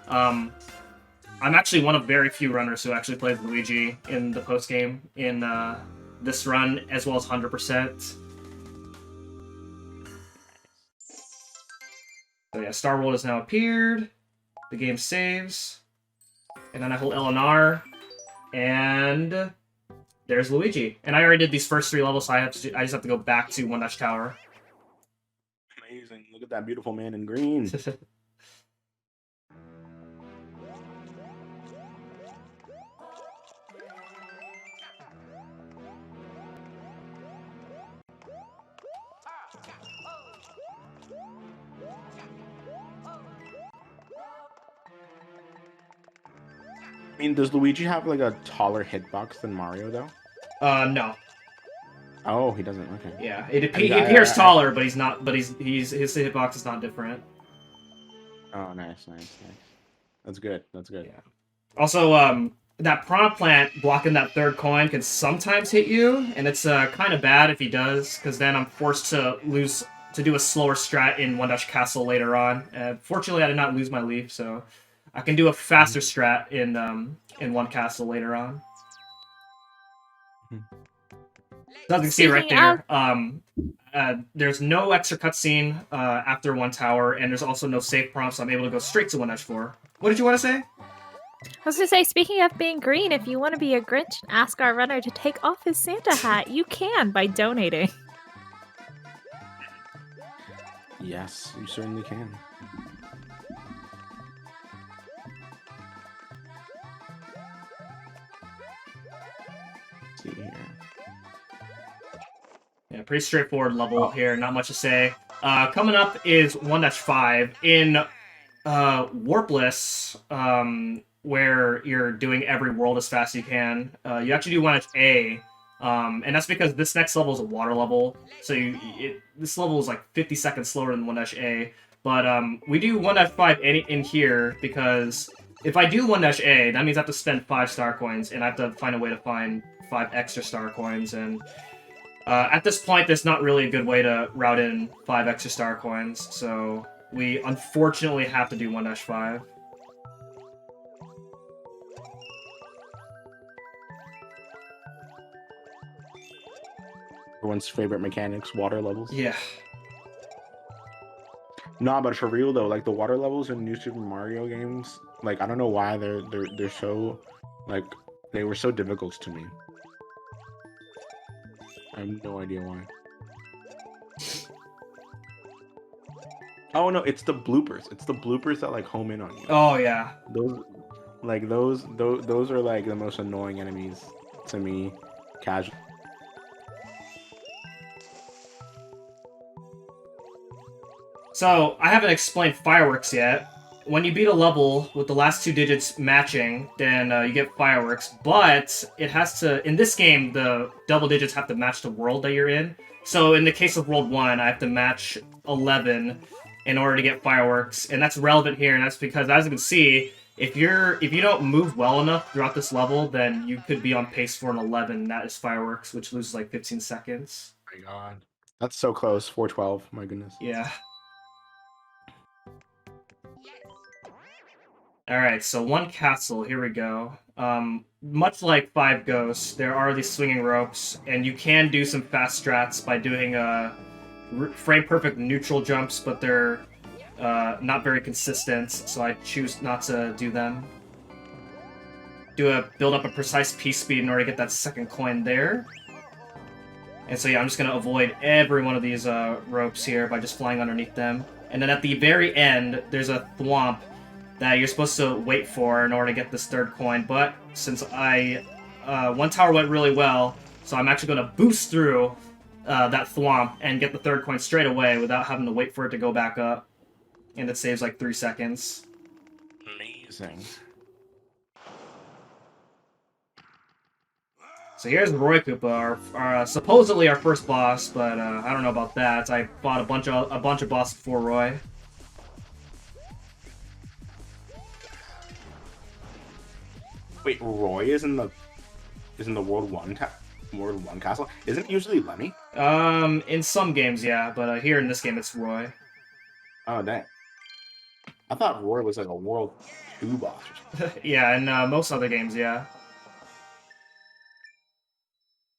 I'm actually one of very few runners who actually played Luigi in the post game in this run, as well as 100%. So yeah, Star World has now appeared. The game saves. And then I hold L and R, and there's Luigi. And I already did these first 3 levels, so I just have to go back to One Dash Tower. Amazing! Look at that beautiful man in green. I mean, does Luigi have like a taller hitbox than Mario though? No. Oh, he doesn't. Okay. Yeah, he appears taller, but he's not. But his hitbox is not different. Oh, nice. That's good. Yeah. Also, that Piranha Plant blocking that 3rd coin can sometimes hit you, and it's kind of bad if he does, because then I'm forced to do a slower strat in One Dash Castle later on. Fortunately, I did not lose my leaf, so I can do a faster strat in One Castle later on. As you can see right there, there's no extra cutscene after one tower, and there's also no save prompt, so I'm able to go straight to 1-4. What did you want to say? I was going to say, speaking of being green, if you want to be a Grinch and ask our runner to take off his Santa hat, you can by donating. Yes, you certainly can. Let's see here. Yeah, pretty straightforward level here, not much to say. Coming up is 1-5. In Warpless, where you're doing every world as fast as you can, you actually do 1-A, And that's because this next level is a water level, so this level is like 50 seconds slower than 1-A. But we do 1-5 in here because if I do 1-A, that means I have to spend 5 star coins, and I have to find a way to find 5 extra star coins. And at this point, there's not really a good way to route in 5 extra star coins, so we unfortunately have to do 1-5. Everyone's favorite mechanics, water levels. Yeah. Nah, but for real though, like the water levels in New Super Mario games, like I don't know why they're so, like they were so difficult to me. I have no idea why. Oh no, it's the bloopers. It's the bloopers that like home in on you. Oh yeah. Those are like the most annoying enemies to me, casual. So, I haven't explained fireworks yet. When you beat a level with the last 2 digits matching, then you get fireworks, but it has to... In this game, the double digits have to match the world that you're in. So, in the case of World 1, I have to match 11 in order to get fireworks, and that's relevant here, and that's because, as you can see, if you don't move well enough throughout this level, then you could be on pace for an 11, and that is fireworks, which loses like 15 seconds. Oh my god. That's so close, 412, my goodness. Yeah. Alright, so 1 castle, here we go. Much like 5 Ghosts, there are these swinging ropes, and you can do some fast strats by doing frame-perfect neutral jumps, but they're not very consistent, so I choose not to do them. Build up a precise piece speed in order to get that second coin there. And so yeah, I'm just going to avoid every one of these ropes here by just flying underneath them. And then at the very end, there's a thwomp that you're supposed to wait for in order to get this third coin, but since one tower went really well, so I'm actually going to boost through that thwomp and get the third coin straight away without having to wait for it to go back up, and it saves like 3 seconds. Amazing. So here's Roy Koopa, our supposedly our first boss, but I don't know about that. I fought a bunch of bosses before Roy. Wait, Roy is in the World 1 castle? Isn't it usually Lemmy? In some games, yeah, but here in this game, it's Roy. Oh, dang. I thought Roy was like a World 2 boss or something. Yeah, and most other games, yeah.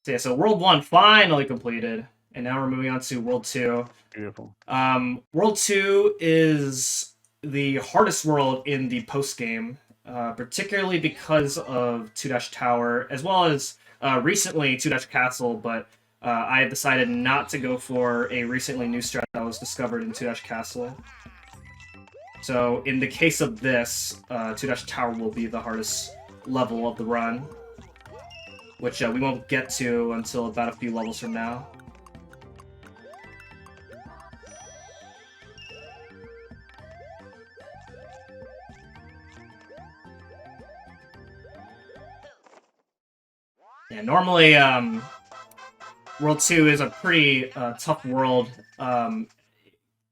So yeah, so World 1 finally completed, and now we're moving on to World 2. Beautiful. World 2 is the hardest world in the post-game. Particularly because of 2-Tower, as well as recently 2-Castle, but I have decided not to go for a recently new strat that was discovered in 2-Castle. So in the case of this, 2-Tower will be the hardest level of the run, which we won't get to until about a few levels from now. Yeah, normally, World 2 is a pretty tough world,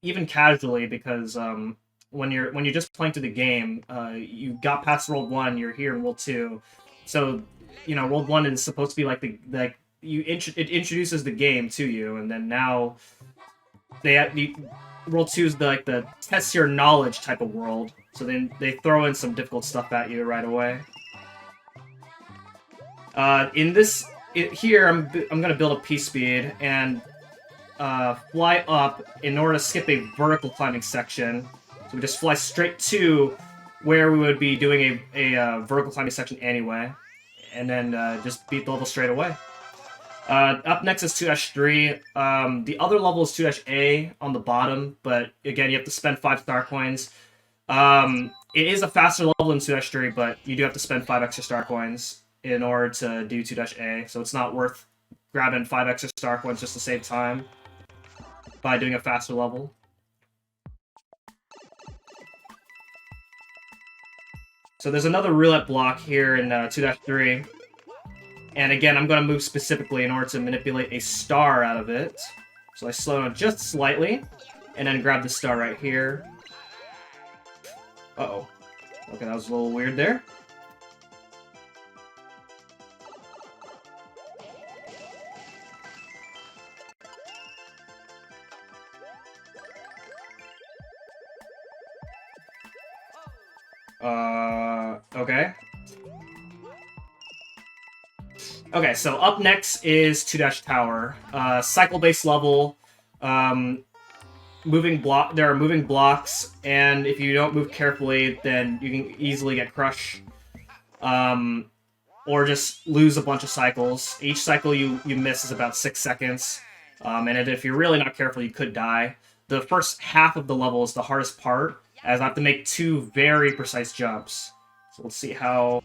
even casually, because when you're just playing through the game, you got past World 1, you're here in World 2, so you know World 1 is supposed to be like it introduces the game to you, and then now World 2 is the test your knowledge type of world, so then they throw in some difficult stuff at you right away. Here, I'm gonna build a piece speed and fly up in order to skip a vertical climbing section. So we just fly straight to where we would be doing a vertical climbing section anyway, and then just beat the level straight away. Up next is 2-3. The other level is 2-A on the bottom, but again, you have to spend 5 star coins. It is a faster level than 2-3, but you do have to spend 5 extra star coins in order to do 2-A, so it's not worth grabbing 5 extra star coins just to save time by doing a faster level. So there's another roulette block here in 2-3. And again, I'm going to move specifically in order to manipulate a star out of it. So I slow down just slightly, and then grab the star right here. Uh-oh. Okay, that was a little weird there. Okay. Okay, so up next is 2- Tower. Cycle-based level. There are moving blocks, and if you don't move carefully, then you can easily get crushed. Or just lose a bunch of cycles. Each cycle you miss is about 6 seconds. And if you're really not careful, you could die. The first half of the level is the hardest part, as I have to make 2 very precise jumps. So let's see how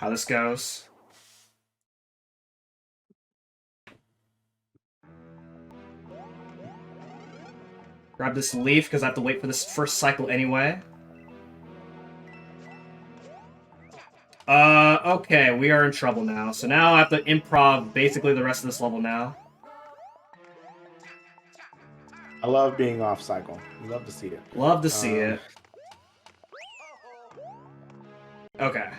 this goes. Grab this leaf, because I have to wait for this first cycle anyway. Okay, we are in trouble now. So now I have to improv basically the rest of this level now. I love being off cycle. You love to see it. Love to see it. Okay.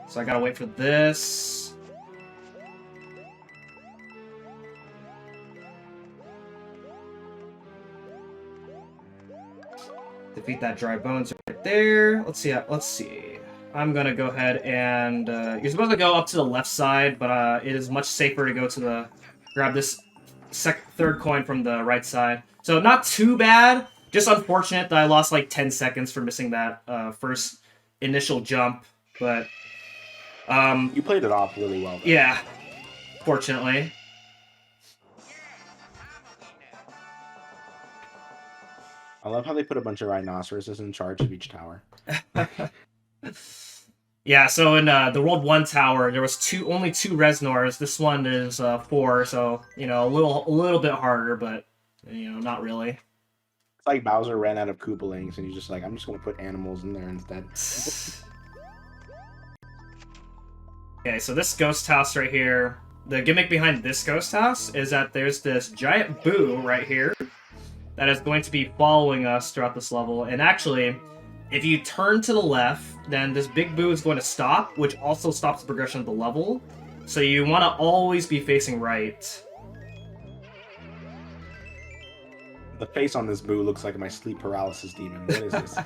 So I gotta wait for this. Defeat that dry bones right there. Let's see. I'm gonna go ahead and you're supposed to go up to the left side, but it is much safer to go to grab this third coin from the right side. So not too bad. Just unfortunate that I lost like 10 seconds for missing that first initial jump, but you played it off really well, though. Yeah, fortunately. I love how they put a bunch of rhinoceroses in charge of each tower. Yeah, so in the World 1 tower, there was only 2 Resnors. This one is 4, so a little bit harder, but not really. It's like Bowser ran out of Koopalings, and he's just like, I'm just gonna put animals in there instead. Okay, so this ghost house right here, the gimmick behind this ghost house is that there's this giant boo right here that is going to be following us throughout this level. And actually, if you turn to the left, then this big boo is going to stop, which also stops the progression of the level. So you want to always be facing right. The face on this boo looks like my sleep paralysis demon. What is this?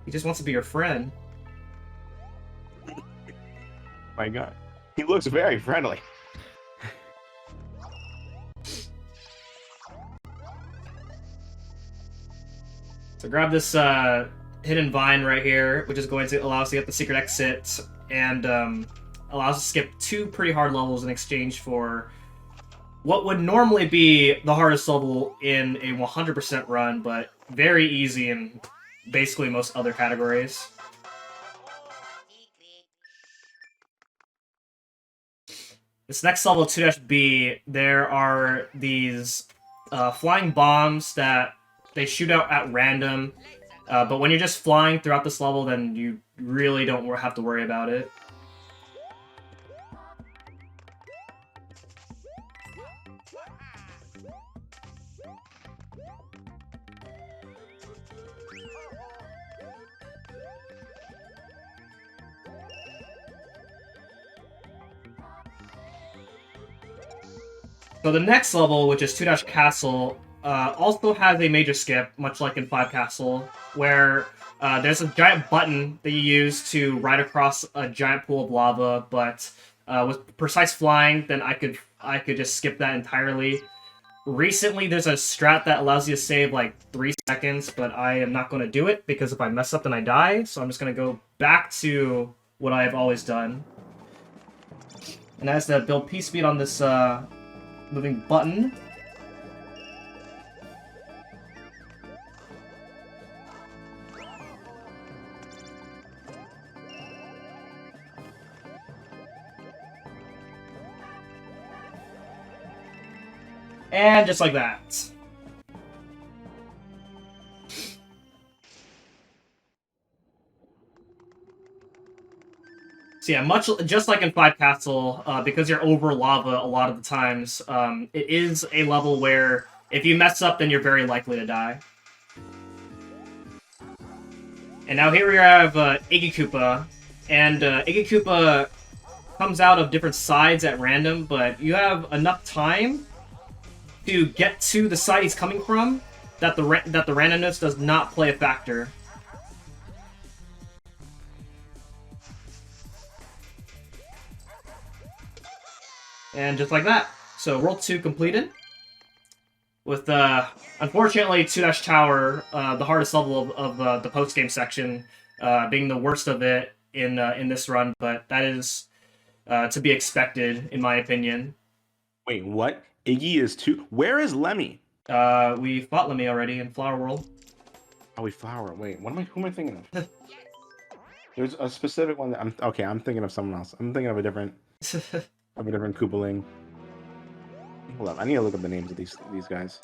He just wants to be your friend. My God. He looks very friendly. So grab this hidden vine right here, which is going to allow us to get the secret exit, and allow us to skip 2 pretty hard levels in exchange for what would normally be the hardest level in a 100% run, but very easy in basically most other categories. This next level, 2-B, there are these flying bombs that they shoot out at random, but when you're just flying throughout this level, then you really don't have to worry about it. So the next level, which is 2-Castle, also has a major skip, much like in 5-Castle, where there's a giant button that you use to ride across a giant pool of lava, but with precise flying, then I could just skip that entirely. Recently, there's a strat that allows you to save like 3 seconds, but I am not going to do it, because if I mess up, then I die, so I'm just going to go back to what I've always done. And that's to build P-Speed on this moving button. And just like that. So yeah, much just like in Five Castle, because you're over lava a lot of the times, it is a level where if you mess up, then you're very likely to die. And now here we have Iggy Koopa, and Iggy Koopa comes out of different sides at random, but you have enough time to get to the side he's coming from that the randomness does not play a factor. And just like that. So World 2 completed. With, unfortunately, 2-Tower, the hardest level of the post-game section, being the worst of it in this run, but that is to be expected, in my opinion. Wait, what? Iggy is 2? Where is Lemmy? We fought Lemmy already in Flower World. Oh, we Flower. Wait, who am I thinking of? There's a specific one that I'm thinking of someone else. I'm thinking of a different Koopaling. Hold up, I need to look up the names of these guys.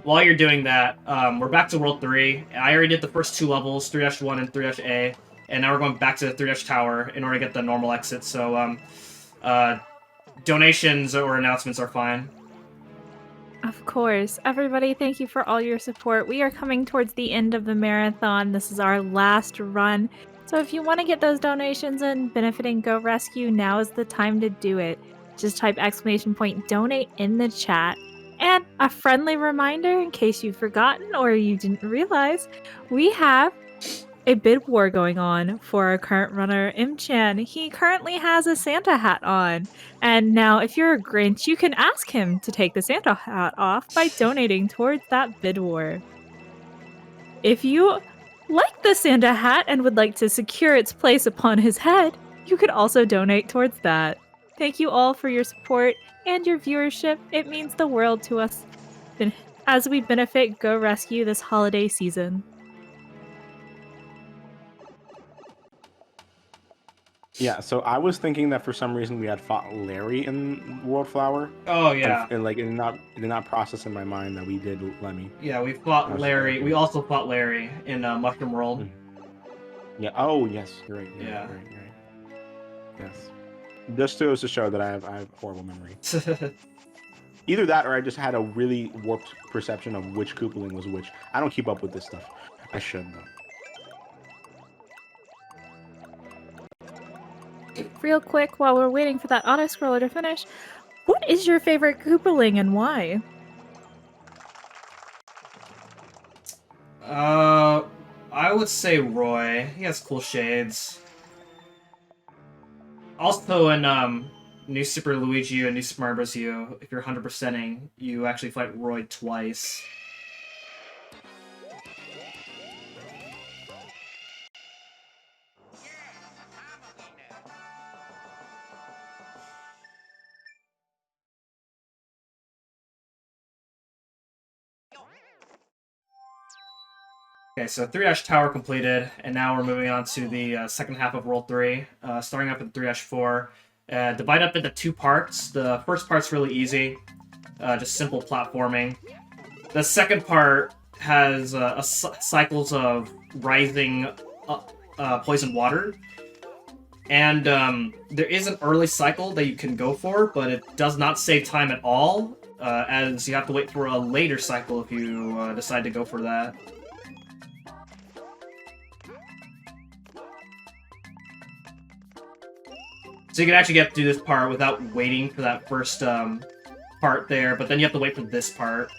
While you're doing that, we're back to World 3. I already did the first 2 levels, 3-1 and 3-A, and now we're going back to the 3-Tower in order to get the normal exit, so donations or announcements are fine. Of course. Everybody, thank you for all your support. We are coming towards the end of the marathon. This is our last run. So if you want to get those donations in benefiting Go Rescue, now is the time to do it. Just type !donate in the chat. And a friendly reminder, in case you've forgotten or you didn't realize, we have a bid war going on for our current runner, Im-chan. He currently has a Santa hat on. And now, if you're a Grinch, you can ask him to take the Santa hat off by donating towards that bid war. If you like the Santa hat and would like to secure its place upon his head, you could also donate towards that. Thank you all for your support and your viewership. It means the world to us as we benefit Go Rescue this holiday season. Yeah, so I was thinking that for some reason we had fought Larry in World Flower. Oh, yeah. And like it did not process in my mind that we did Lemmy. Yeah, we fought Larry. We also fought Larry in Mushroom World. Yeah, oh, yes, you're right. Yeah. You're right. Yes. Just goes to show that I have horrible memory. Either that or I just had a really warped perception of which Koopaling was which. I don't keep up with this stuff. I should, though. Real quick, while we're waiting for that auto-scroller to finish, what is your favorite Koopaling and why? I would say Roy. He has cool shades. Also, in New Super Luigi U and New Super Mario Bros. U, if you're 100%ing, you actually fight Roy twice. Okay, so 3-Tower completed, and now we're moving on to the second half of World 3, starting up at 3-4. Divide up into 2 parts. The first part's really easy, just simple platforming. The second part has cycles of rising poison water, and there is an early cycle that you can go for, but it does not save time at all, as you have to wait for a later cycle if you decide to go for that. So you can actually get through this part without waiting for that first part there, but then you have to wait for this part.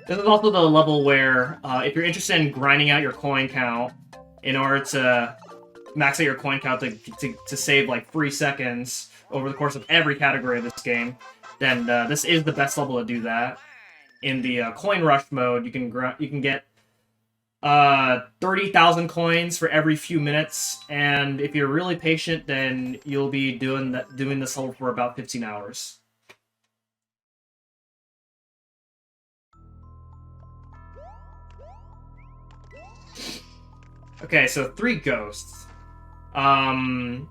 This is also the level where, if you're interested in grinding out your coin count in order to max out your coin count to save like 3 seconds over the course of every category of this game, then this is the best level to do that. In the coin rush mode, you can get 30,000 coins for every few minutes, and if you're really patient, then you'll be doing this level for about 15 hours. Okay, so 3 ghosts. In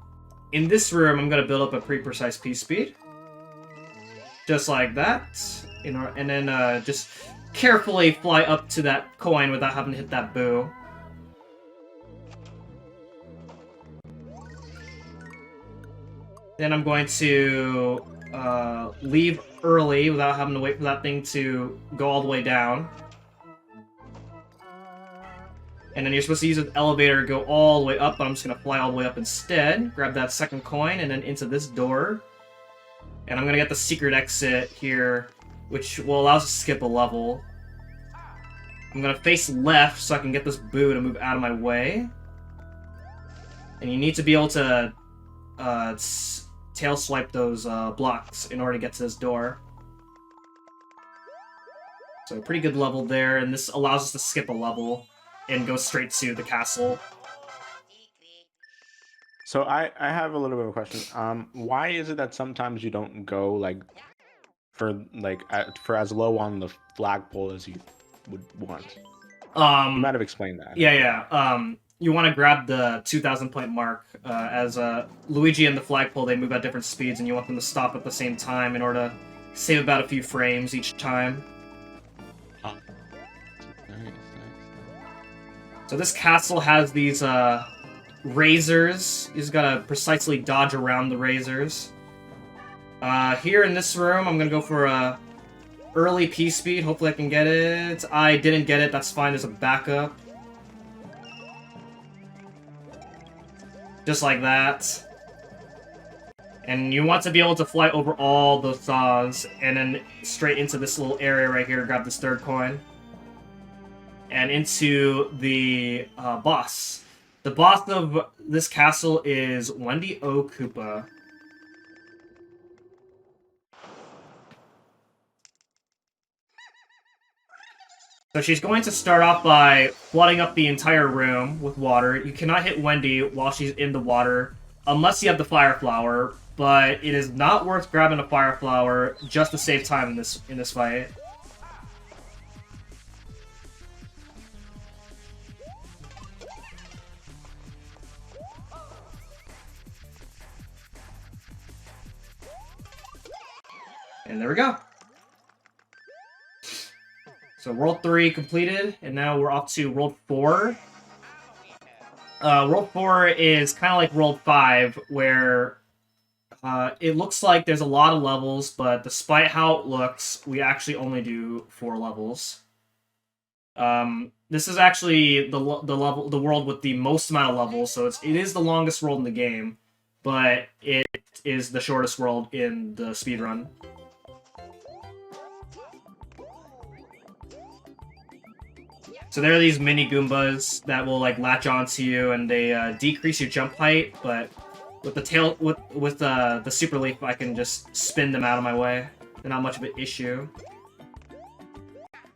this room, I'm gonna build up a pretty precise piece speed, just like that, and then just carefully fly up to that coin without having to hit that boo. Then I'm going to leave early without having to wait for that thing to go all the way down. And then you're supposed to use an elevator to go all the way up, but I'm just going to fly all the way up instead. Grab that second coin, and then into this door. And I'm going to get the secret exit here, which will allow us to skip a level. I'm going to face left so I can get this boo to move out of my way. And you need to be able to tail swipe those blocks in order to get to this door. So pretty good level there, and this allows us to skip a level and go straight to the castle. So I have a little bit of a question. Why is it that sometimes you don't go like for as low on the flagpole as you would want? You might have explained that. Yeah. You want to grab the 2,000 point mark. As Luigi and the flagpole, they move at different speeds, and you want them to stop at the same time in order to save about a few frames each time. So this castle has these razors. You just gotta precisely dodge around the razors. Here in this room, I'm gonna go for a early P speed. Hopefully I can get it. I didn't get it, that's fine, there's a backup. Just like that. And you want to be able to fly over all the saws, and then straight into this little area right here, grab this third coin. And into the boss. The boss of this castle is Wendy O. Koopa. So she's going to start off by flooding up the entire room with water. You cannot hit Wendy while she's in the water, unless you have the fire flower, but it is not worth grabbing a fire flower just to save time in this fight. And there we go. So World 3 completed, and now we're off to World 4. World 4 is kind of like World 5, where it looks like there's a lot of levels, but despite how it looks, we actually only do 4 levels. This is actually the world with the most amount of levels, so it is the longest world in the game, but it is the shortest world in the speedrun. So there are these mini Goombas that will like latch onto you, and they decrease your jump height. But with the super leaf, I can just spin them out of my way. They're not much of an issue.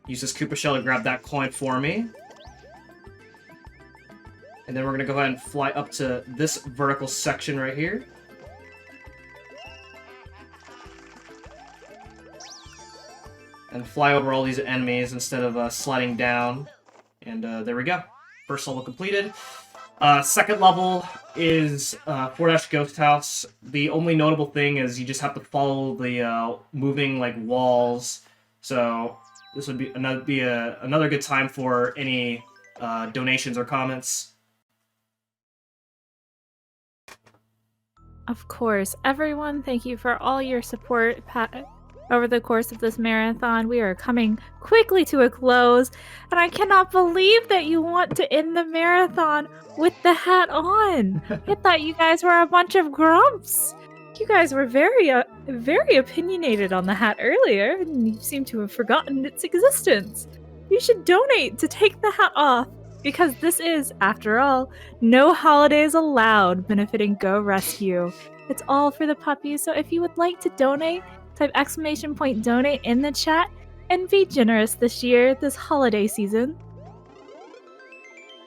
Use this Koopa Shell to grab that coin for me, and then we're gonna go ahead and fly up to this vertical section right here. And fly over all these enemies instead of sliding down. And there we go. First level completed. Second level is 4- Ghost House. The only notable thing is you just have to follow the moving like walls. So this would be another good time for any donations or comments. Of course, everyone, thank you for all your support over the course of this marathon. We are coming quickly to a close, and I cannot believe that you want to end the marathon with the hat on. I thought you guys were a bunch of grumps. You guys were very opinionated on the hat earlier, and you seem to have forgotten its existence. You should donate to take the hat off, because this is, after all, No Holidays Allowed, benefiting Go Rescue. It's all for the puppies, so if you would like to donate, type !donate in the chat and be generous this holiday season.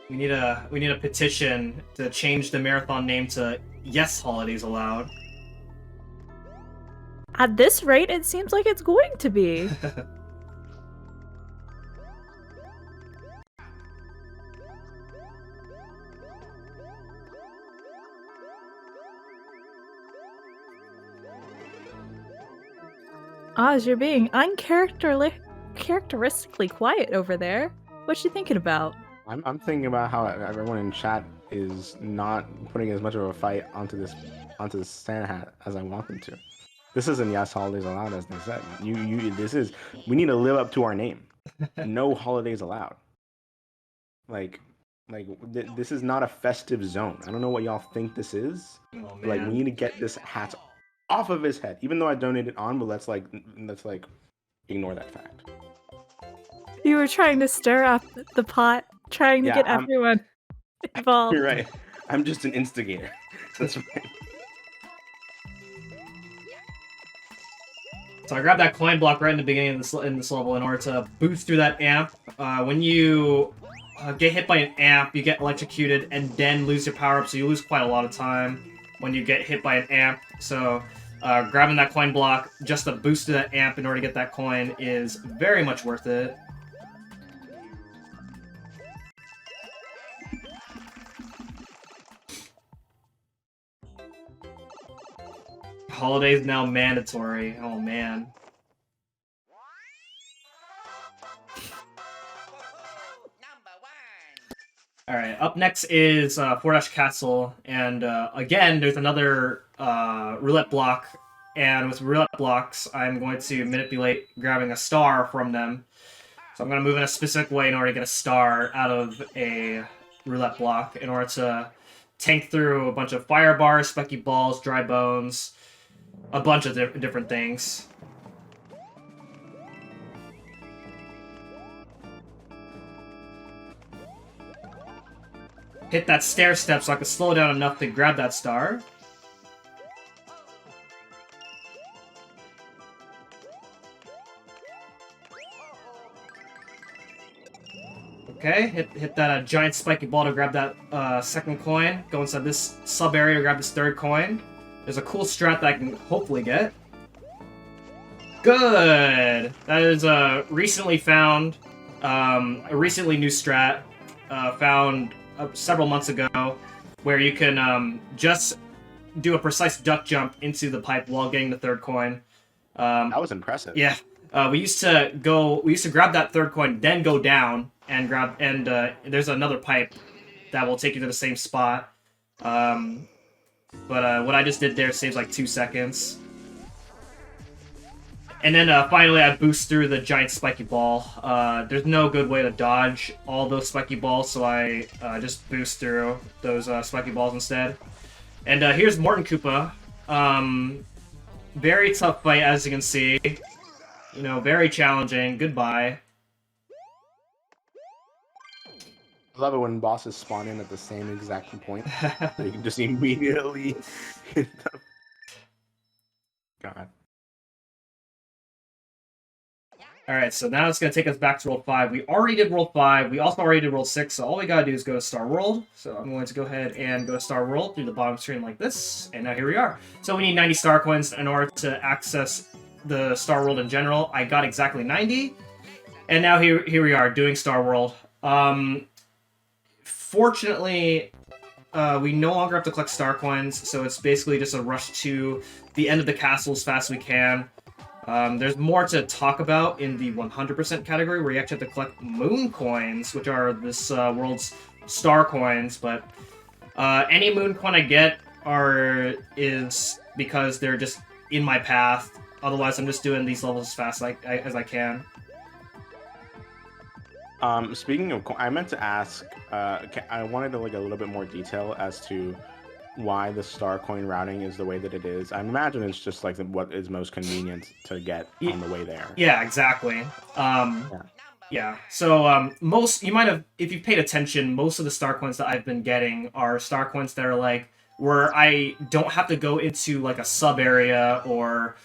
We need a petition to change the marathon name to Yes Holidays Allowed. At this rate, it seems like it's going to be. Oz, you're being uncharacteristically quiet over there. What you thinking about? I'm thinking about how everyone in chat is not putting as much of a fight onto this Santa hat as I want them to. This isn't yes holidays allowed as they said. This is we need to live up to our name. No holidays allowed. Like this is not a festive zone. I don't know what y'all think this is. Oh But, like we man. need to get this hat off of his head. Even though I donated on, but let's ignore that fact. You were trying to stir up the pot, trying to Yeah, get everyone involved. You're right. I'm just an instigator. That's right. So I grabbed that coin block right in the beginning of this level in order to boost through that amp. When you get hit by an amp, you get electrocuted and then lose your power up, so you lose quite a lot of time when you get hit by an amp. So grabbing that coin block just to boost to that amp in order to get that coin is very much worth it. Holidays now mandatory. Oh man. Alright, up next is Four-Dash Castle, and again, there's another roulette block, and with roulette blocks, I'm going to manipulate grabbing a star from them. So I'm going to move in a specific way in order to get a star out of a roulette block, in order to tank through a bunch of fire bars, specky balls, dry bones, a bunch of different things. Hit that stair step so I can slow down enough to grab that star. Okay, hit that giant spiky ball to grab that second coin. Go inside this sub area to grab this third coin. There's a cool strat that I can hopefully get. Good! That is a recently found, a recently new strat found several months ago, where you can just do a precise duck jump into the pipe while getting the third coin. That was impressive. Yeah, we used to grab that third coin, then go down and grab, and there's another pipe that will take you to the same spot. But what I just did there saves like 2 seconds. And then finally I boost through the giant spiky ball. There's no good way to dodge all those spiky balls, so I just boost through those spiky balls instead. And here's Morton Koopa. Very tough fight, as you can see. You know, very challenging. Goodbye. I love it when bosses spawn in at the same exact point. So you can just immediately hit them. God. Alright, so now it's going to take us back to World 5. We already did World 5. We also already did World 6, so all we gotta do is go to Star World. So I'm going to go ahead and go to Star World through the bottom screen like this. And now here we are. So we need 90 star coins in order to access the Star World in general. I got exactly 90. And now here we are, doing Star World. Fortunately, we no longer have to collect star coins, so it's basically just a rush to the end of the castle as fast as we can. There's more to talk about in the 100% category, where you actually have to collect moon coins, which are this world's star coins, but any moon coin I get is because they're just in my path. Otherwise, I'm just doing these levels as fast as I can. Speaking of, I meant to ask. I wanted to like a little bit more detail as to why the star coin routing is the way that it is. I imagine it's just like what is most convenient to get on the way there. Yeah, exactly. Yeah. So most, you might have, if you've paid attention, most of the star coins that I've been getting are star coins that are like where I don't have to go into like a sub area or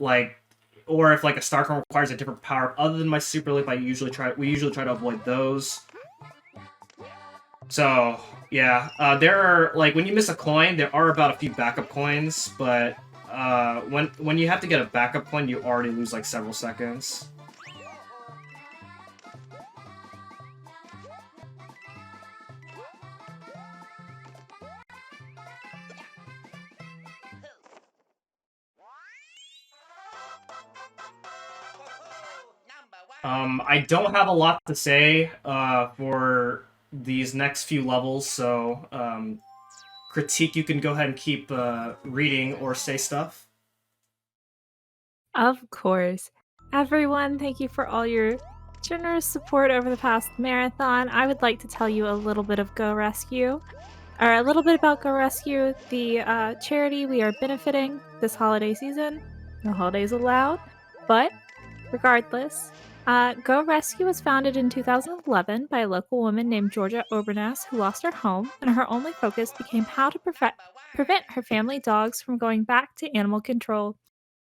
if like a star coin requires a different power other than my super leap. We usually try to avoid those. So yeah, there are like when you miss a coin, there are about a few backup coins, but when you have to get a backup coin, you already lose like several seconds. I don't have a lot to say for these next few levels, so Critique, you can go ahead and keep reading or say stuff. Of course. Everyone, thank you for all your generous support over the past marathon. I would like to tell you a little bit of Go Rescue, or a little bit about Go Rescue, the charity we are benefiting this holiday season. No holidays allowed, but regardless, Go Rescue was founded in 2011 by a local woman named Georgia Obenaus who lost her home, and her only focus became how to prevent her family dogs from going back to animal control.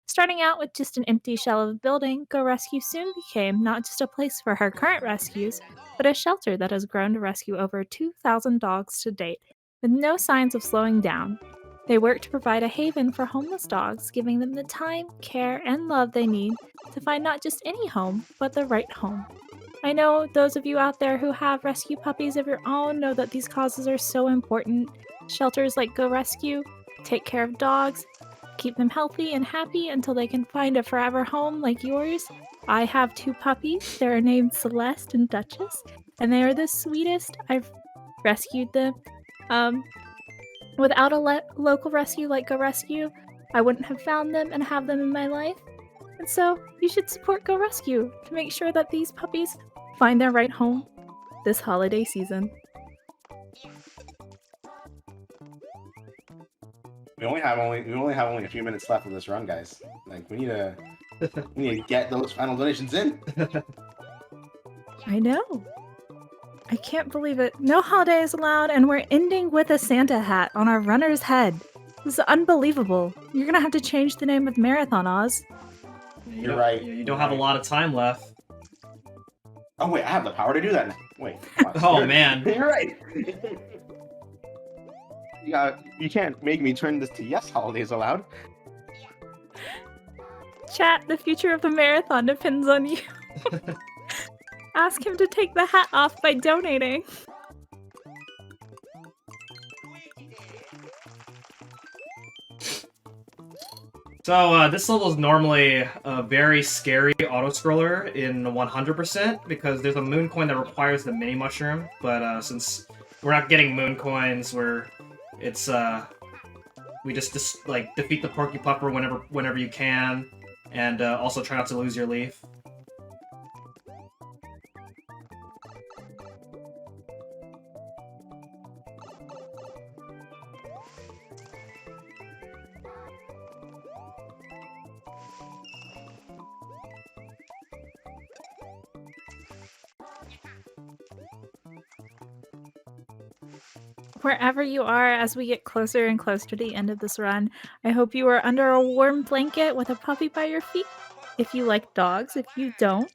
Starting out with just an empty shell of a building, Go Rescue soon became not just a place for her current rescues, but a shelter that has grown to rescue over 2,000 dogs to date, with no signs of slowing down. They work to provide a haven for homeless dogs, giving them the time, care, and love they need to find not just any home, but the right home. I know those of you out there who have rescue puppies of your own know that these causes are so important. Shelters like Go Rescue take care of dogs, keep them healthy and happy until they can find a forever home like yours. I have 2 puppies. They're named Celeste and Duchess, and they are the sweetest. I've rescued them. Without a local rescue like Go Rescue, I wouldn't have found them and have them in my life. And so, you should support Go Rescue to make sure that these puppies find their right home this holiday season. We only have a few minutes left of this run, guys. Like we need to get those final donations in. I know. I can't believe it. No holidays allowed, and we're ending with a Santa hat on our runner's head. This is unbelievable. You're gonna have to change the name of Marathon, Oz. You're right. You don't have a lot of time left. Oh wait, I have the power to do that now. Wait. Oh man. You're right. You can't make me turn this to yes holidays allowed. Chat, the future of the marathon depends on you. Ask him to take the hat off by donating. So this level is normally a very scary auto-scroller in 100% because there's a moon coin that requires the mini mushroom, but since we're not getting moon coins, we just like defeat the porcupuffer whenever you can, and also try not to lose your leaf. Wherever you are, as we get closer and closer to the end of this run, I hope you are under a warm blanket with a puppy by your feet. If you like dogs, if you don't,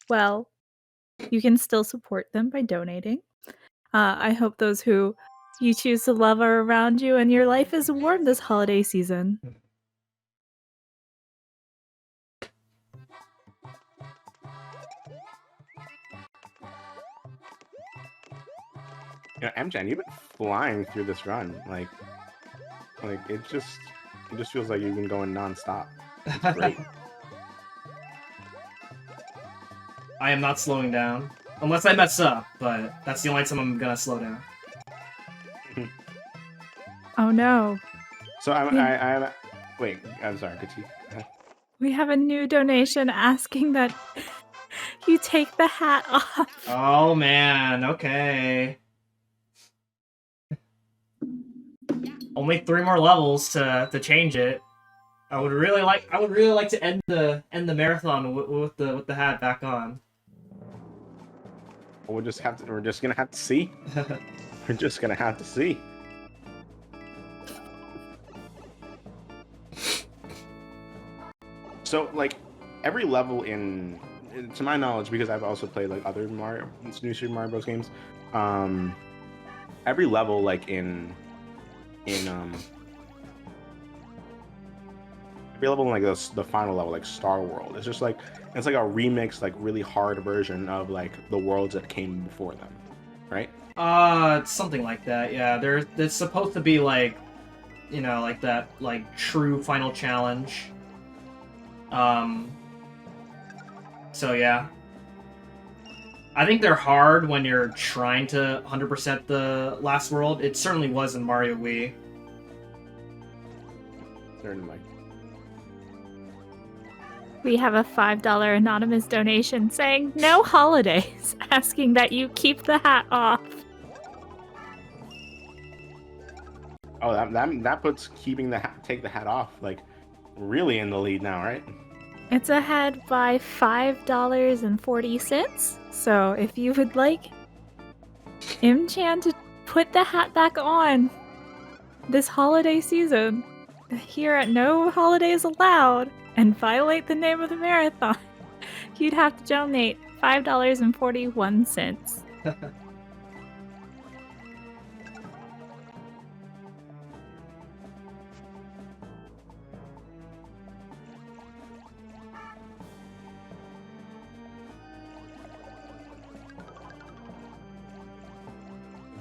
well, you can still support them by donating. I hope those who you choose to love are around you and your life is warm this holiday season. You know, MJ, you've been flying through this run. Like it just feels like you've been going nonstop. It's great. I am not slowing down. Unless I mess up, but that's the only time I'm gonna slow down. Oh no. So wait, I'm sorry, Critique. We have a new donation asking that you take the hat off. Oh man, okay. Only 3 more levels to change it. I would really like to end the marathon with the hat back on. We're just gonna have to see. We're just gonna have to see. So like every level to my knowledge, because I've also played like other New Super Mario Bros. Games, every level like every level in like the final level, like Star World, it's just like it's like a remix, like really hard version of like the worlds that came before them, right? Something like that. Yeah, there's supposed to be like, you know, like that like true final challenge. So yeah, I think they're hard when you're trying to 100% the last world. It certainly was in Mario Wii. Certainly. We have a $5 anonymous donation saying no holidays, asking that you keep the hat off. Oh, that puts keeping the hat, take the hat off, like, really in the lead now, right? It's ahead by $5.40. So if you would like M-Chan to put the hat back on this holiday season, here at No Holidays Allowed, and violate the name of the marathon, you'd have to donate $5.41.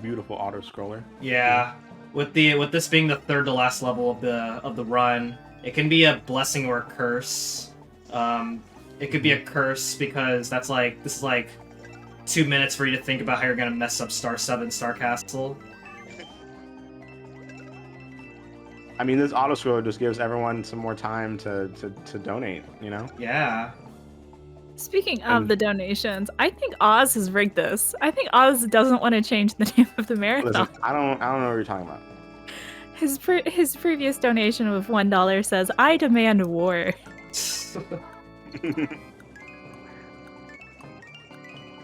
Beautiful auto scroller. Yeah, with this being the third to last level of the run, it can be a blessing or a curse. It could be a curse because this is like 2 minutes for you to think about how you're gonna mess up Star 7 Star Castle. I mean, this auto scroller just gives everyone some more time to donate, you know? Yeah. Speaking of the donations, I think Oz has rigged this. I think Oz doesn't want to change the name of the marathon. Listen, I don't know what you're talking about. His previous donation of $1 says, "I demand war."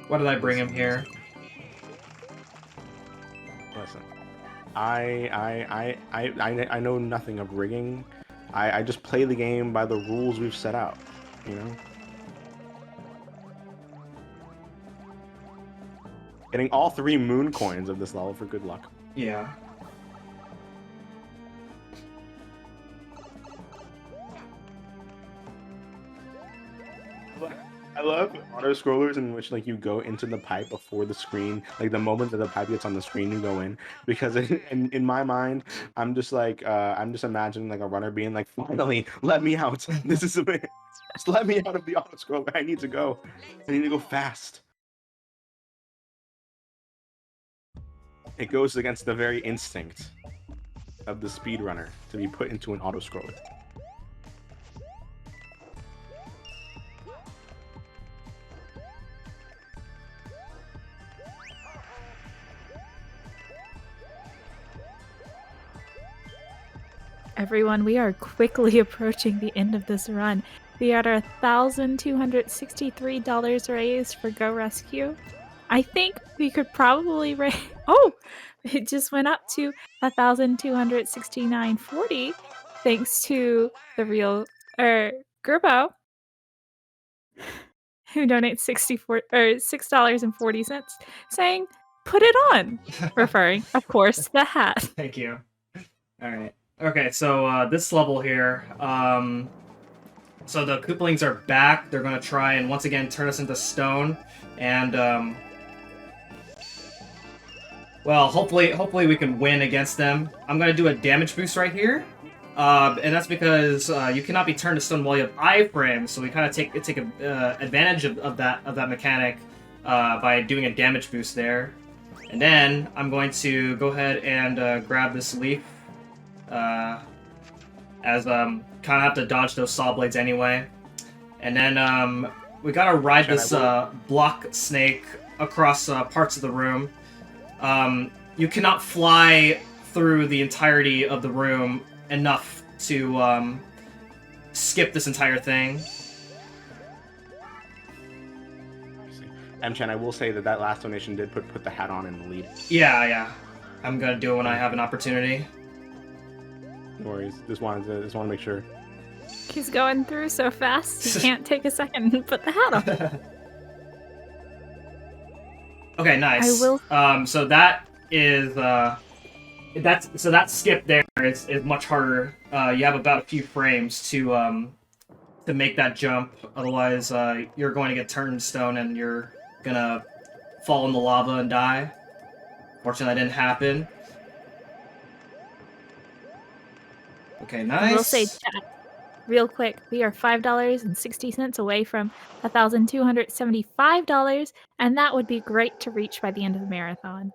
What did I bring him here? Listen, I know nothing of rigging. I just play the game by the rules we've set out, you know? Getting all 3 moon coins of this level for good luck. Yeah. I love auto scrollers in which like you go into the pipe before the screen, like the moment that the pipe gets on the screen, you go in. Because in my mind, I'm just imagining like a runner being like, finally, let me out. This is just let me out of the auto scroller. I need to go. I need to go fast. It goes against the very instinct of the speedrunner to be put into an auto scroller. Everyone, we are quickly approaching the end of this run. We are at $1,263 raised for Go Rescue. I think we could probably raise... Oh! It just went up to $1,269.40 thanks to the real... Gerbo, who donates $6.40, saying, "Put it on!" Referring, of course, to the hat. Thank you. Alright. Okay, so this level here, so the Koopalings are back. They're gonna try and once again turn us into stone, and well, hopefully we can win against them. I'm gonna do a damage boost right here, and that's because you cannot be turned to stone while you have iframes. So we kind of take advantage of that mechanic by doing a damage boost there, and then I'm going to go ahead and grab this leaf. As kind of have to dodge those saw blades anyway, and then we gotta ride this block snake across parts of the room. You cannot fly through the entirety of the room enough to skip this entire thing. M-Chan, I will say that last donation did put the hat on in the lead. Yeah. I'm gonna do it when I have an opportunity. No worries. Just wanted to make sure. He's going through so fast, he can't take a second and put the hat on. Okay, nice. I will... So that is that skip there is much harder. You have about a few frames to make that jump. Otherwise, you're going to get turned to stone and you're gonna fall in the lava and die. Fortunately, that didn't happen. Okay, nice. I will say, chat, Real quick, we are $5.60 away from $1,275, and that would be great to reach by the end of the marathon.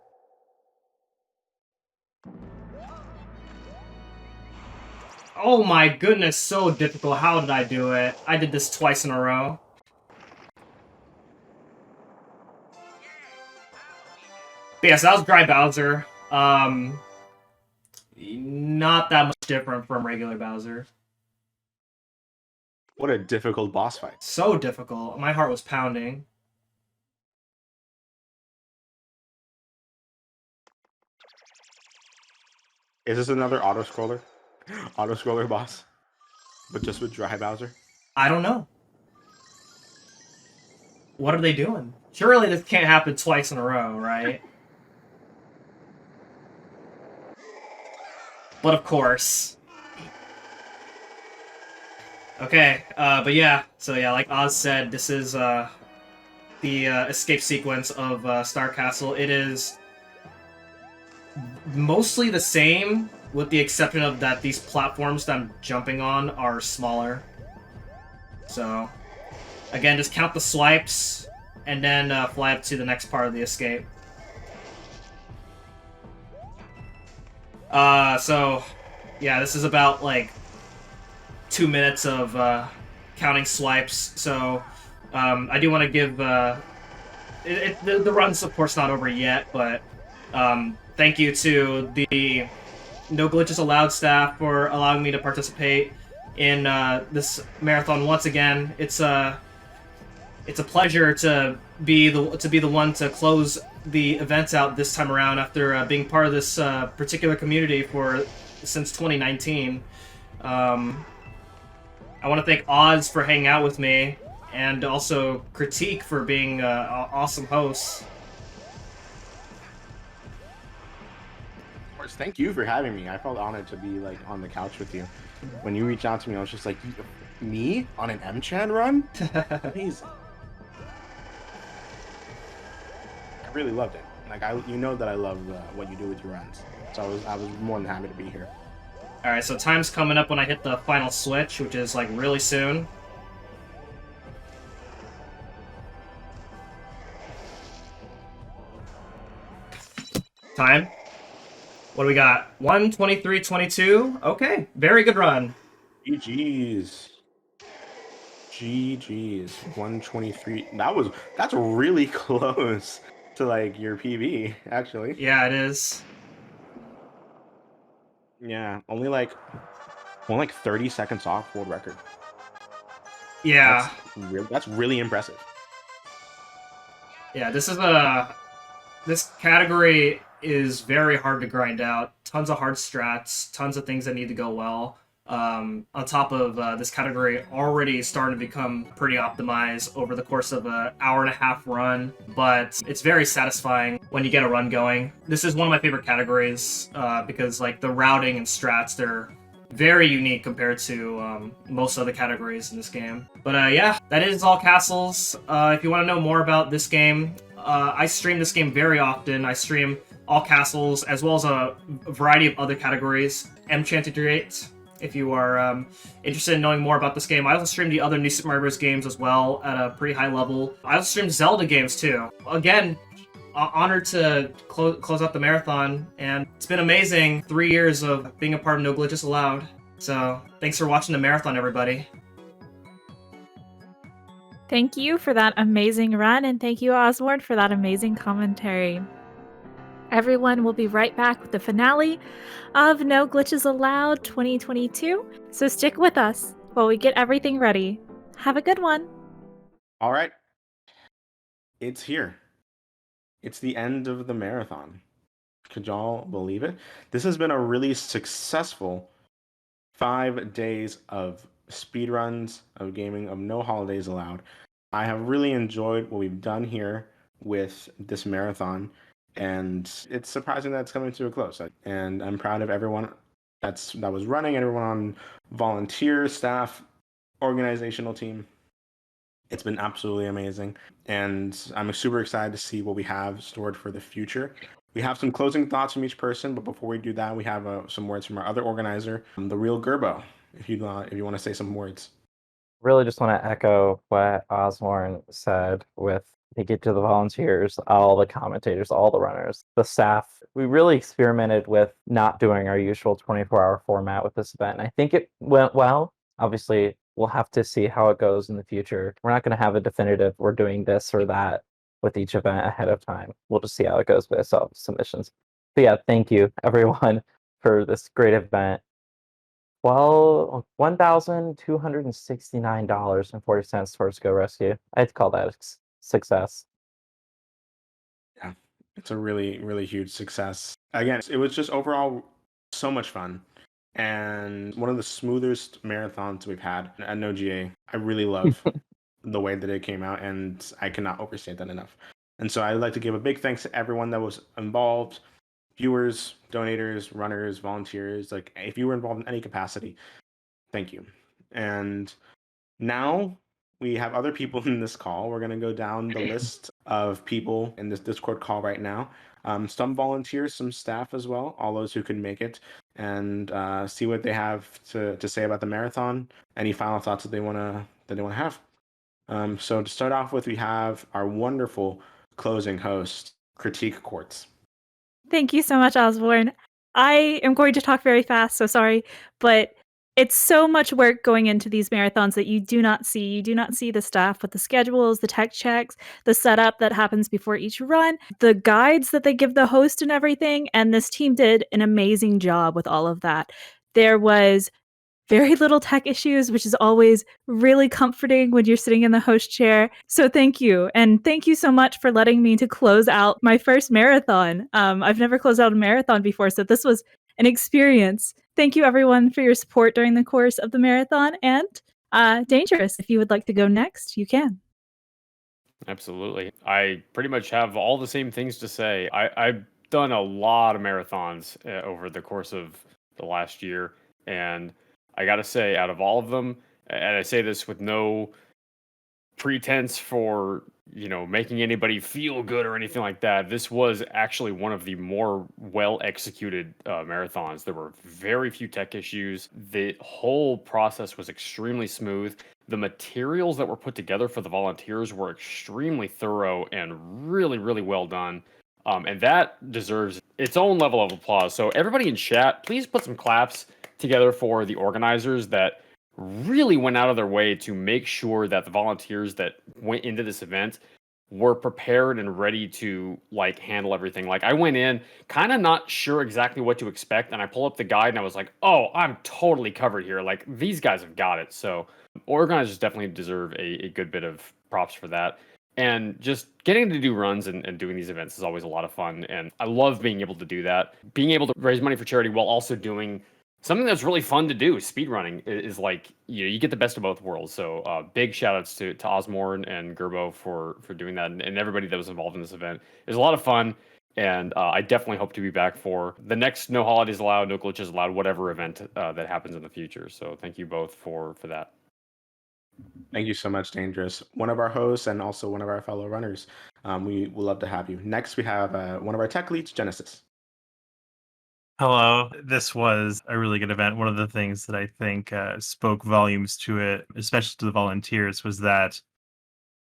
Oh my goodness, so difficult. How did I do it? I did this twice in a row. But yes, that was Dry Bowser. Not that much different from regular Bowser. What a difficult boss fight. So difficult. My heart was pounding. Is this another auto-scroller? Auto-scroller boss? But just with Dry Bowser? I don't know. What are they doing? Surely this can't happen twice in a row, right? But of course. Okay, but yeah. So yeah, like Oz said, this is the escape sequence of Star Castle. It is mostly the same, with the exception of that these platforms that I'm jumping on are smaller. So, again, just count the swipes, and then fly up to the next part of the escape. So, yeah, this is about, like, 2 minutes of counting swipes, so I do want to give... the run's, of course, not over yet, but thank you to the No Glitches Allowed staff for allowing me to participate in this marathon once again. It's a pleasure to be the one to close the event out this time around after being part of this particular community since 2019. I want to thank Oz for hanging out with me, and also Critique for being an awesome host. Of course, thank you for having me. I felt honored to be like on the couch with you. When you reached out to me, I was just like, me on an M-Chan run? Amazing. I really loved it. Like you know that I love what you do with your runs, so I was more than happy to be here. All right, so time's coming up when I hit the final switch, which is like really soon. Time. What do we got? 1:23:22. Okay, very good run. GG's. GG's. 123. That's really close to like your PB, actually. Yeah, it is. Yeah, only like 30 seconds off world record. Yeah. That's really impressive. Yeah, this category is very hard to grind out. Tons of hard strats, tons of things that need to go well. On top of this category already starting to become pretty optimized over the course of an hour-and-a-half run, but it's very satisfying when you get a run going. This is one of my favorite categories because like the routing and strats, they're very unique compared to most other categories in this game. But yeah, that is all castles. If you want to know more about this game, I stream this game very often. I stream all castles as well as a variety of other categories. Mchanted if you are interested in knowing more about this game. I also stream the other New Super Mario Bros. Games as well at a pretty high level. I also stream Zelda games too. Again, honored to close out the marathon, and it's been amazing 3 years of being a part of No Glitches Allowed. So thanks for watching the marathon, everybody. Thank you for that amazing run, and thank you, Osborne, for that amazing commentary. Everyone will be right back with the finale of No Glitches Allowed 2022, so stick with us while we get everything ready. Have a good one. All right. It's here. It's the end of the marathon. Could y'all believe it? This has been a really successful 5 days of speedruns, of gaming, of no holidays allowed. I have really enjoyed what we've done here with this marathon, and it's surprising that it's coming to a close. And I'm proud of everyone that was running, everyone on volunteer, staff, organizational team. It's been absolutely amazing, and I'm super excited to see what we have stored for the future. We have some closing thoughts from each person, but before we do that, we have some words from our other organizer, the real Gerbo. if you want to say some words. Really just want to echo what Osborne said with thank you to the volunteers, all the commentators, all the runners, the staff. We really experimented with not doing our usual 24-hour format with this event. And I think it went well. Obviously, we'll have to see how it goes in the future. We're not going to have a definitive, we're doing this or that with each event ahead of time. We'll just see how it goes with submissions. But yeah, thank you everyone for this great event. Well, $1,269.40 towards Go Rescue. I'd call that a success. Yeah, it's a really, really huge success. Again, it was just overall so much fun and one of the smoothest marathons we've had at No GA. I really love the way that it came out, and I cannot overstate that enough. And so I'd like to give a big thanks to everyone that was involved, viewers, donators, runners, volunteers. Like, if you were involved in any capacity, thank you. And now we have other people in this call. We're going to go down the list of people in this Discord call right now. Some volunteers, some staff as well, all those who can make it, and see what they have to say about the marathon. Any final thoughts that they want to have. So to start off with, we have our wonderful closing host, Critique Quartz. Thank you so much, Osborne. I am going to talk very fast, so sorry, but it's so much work going into these marathons that you do not see. You do not see the staff with the schedules, the tech checks, the setup that happens before each run, the guides that they give the host and everything, and this team did an amazing job with all of that. There was very little tech issues, which is always really comforting when you're sitting in the host chair. So thank you. And thank you so much for letting me to close out my first marathon. I've never closed out a marathon before, so this was an experience. Thank you everyone for your support during the course of the marathon. And Dangerous, if you would like to go next, you can. Absolutely. I pretty much have all the same things to say. I've done a lot of marathons over the course of the last year, and I got to say, out of all of them, and I say this with no pretense for, making anybody feel good or anything like that, this was actually one of the more well executed marathons. There were very few tech issues. The whole process was extremely smooth. The materials that were put together for the volunteers were extremely thorough and really, really well done. And that deserves its own level of applause. So everybody in chat, please put some claps together for the organizers that really went out of their way to make sure that the volunteers that went into this event were prepared and ready to handle everything. Like, I went in kind of not sure exactly what to expect, and I pulled up the guide and I was like, oh, I'm totally covered here. Like, these guys have got it. So organizers definitely deserve a good bit of props for that. And just getting to do runs and doing these events is always a lot of fun. And I love being able to do that. Being able to raise money for charity while also doing something that's really fun to do. Speedrunning is like, you get the best of both worlds. So big shout outs to Osborne and Gerbo for doing that, and everybody that was involved in this event. It was a lot of fun. And I definitely hope to be back for the next No Holidays Allowed, No Glitches Allowed, whatever event that happens in the future. So thank you both for that. Thank you so much, Dangerous. One of our hosts and also one of our fellow runners. We would love to have you. Next, we have one of our tech leads, Genesis. Hello. This was a really good event. One of the things that I think spoke volumes to it, especially to the volunteers, was that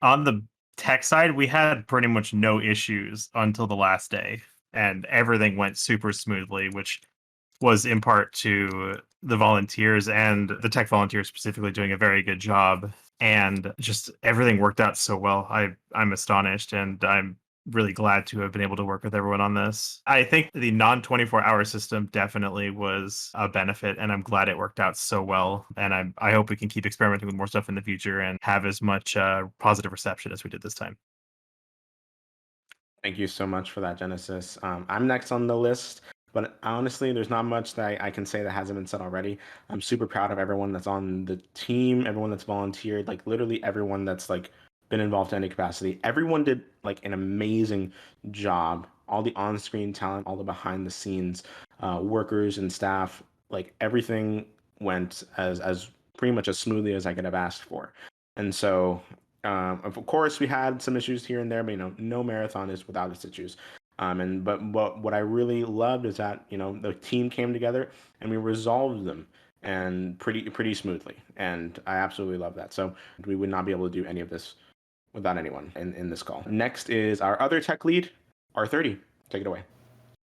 on the tech side, we had pretty much no issues until the last day, and everything went super smoothly, which was in part to the volunteers and the tech volunteers specifically doing a very good job. And just everything worked out so well. I'm astonished, and I'm really glad to have been able to work with everyone on this. I think the non 24-hour system definitely was a benefit, and I'm glad it worked out so well. And I hope we can keep experimenting with more stuff in the future and have as much positive reception as we did this time. Thank you so much for that, Genesis. I'm next on the list, but honestly, there's not much that I can say that hasn't been said already. I'm super proud of everyone that's on the team, everyone that's volunteered, like literally everyone that's been involved in any capacity. Everyone did an amazing job. All the on-screen talent, all the behind-the-scenes workers and staff, everything went as pretty much as smoothly as I could have asked for. And so, of course, we had some issues here and there, but no marathon is without its issues. But what I really loved is that the team came together and we resolved them. and pretty smoothly. And I absolutely love that. So we would not be able to do any of this without anyone in this call. Next is our other tech lead, R30. Take it away.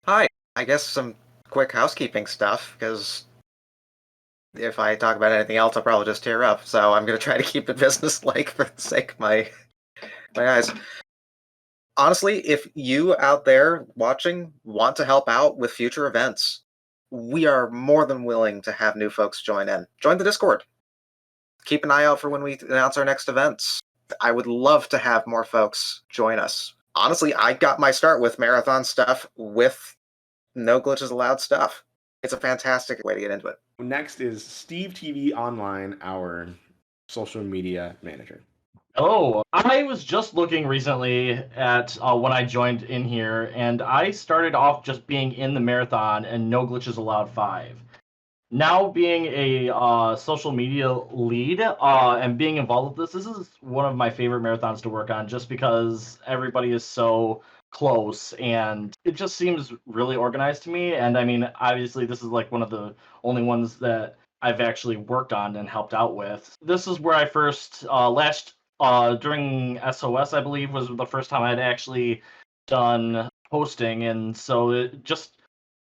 Hi. I guess some quick housekeeping stuff, because if I talk about anything else, I'll probably just tear up. So I'm going to try to keep it business-like for the sake of my eyes. Honestly, if you out there watching want to help out with future events, we are more than willing to have new folks join in. Join the Discord. Keep an eye out for when we announce our next events. I would love to have more folks join us. Honestly, I got my start with marathon stuff with no glitches allowed stuff. It's a fantastic way to get into it. Next is Steve TV Online, our social media manager. Oh, I was just looking recently at when I joined in here, and I started off just being in the marathon and no glitches allowed 5. Now being a social media lead and being involved with this is one of my favorite marathons to work on, just because everybody is so close and it just seems really organized to me. And I mean, obviously, this is like one of the only ones that I've actually worked on and helped out with. This is where I first during SOS, I believe, was the first time I'd actually done posting, and so it just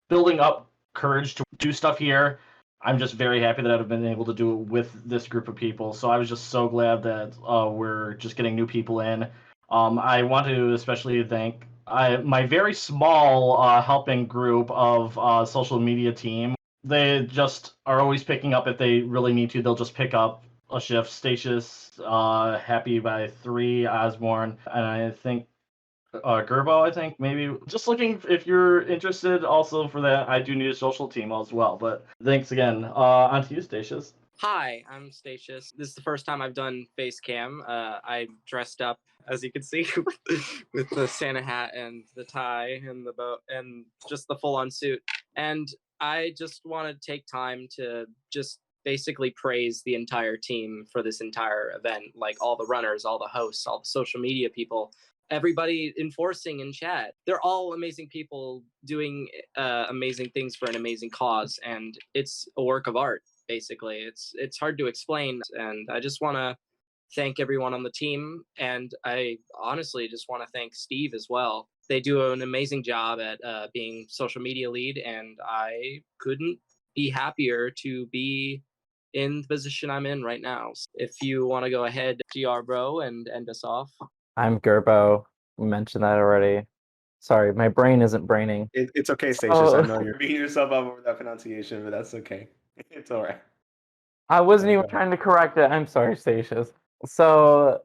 building up courage to do stuff here. I'm just very happy that I've been able to do it with this group of people. So I was just so glad that we're just getting new people in. I want to especially thank my very small helping group of social media team. They just are always picking up if they really need to. They'll just pick up a shift. Statius, Happy by 3, Osborne, and I think Gerbo, I think, maybe. Just looking if you're interested also for that. I do need a social team as well, but thanks again. On to you, Statius. Hi, I'm Statius. This is the first time I've done face cam. I dressed up, as you can see, with the Santa hat and the tie and the bow and just the full-on suit. And I just want to take time to just basically praise the entire team for this entire event, like all the runners, all the hosts, all the social media people, everybody enforcing in chat. They're all amazing people doing amazing things for an amazing cause, and it's a work of art. Basically, it's hard to explain, and I just want to thank everyone on the team, and I honestly just want to thank Steve as well. They do an amazing job at being social media lead, and I couldn't be happier to be in the position I'm in right now. If you want to go ahead, GR bro, and end us off. I'm Gerbo. We mentioned that already. Sorry, my brain isn't braining. It's okay, Statius. I know you're beating yourself up over that pronunciation, but that's okay. It's all right. I wasn't even trying to correct it. I'm sorry, Statius. So,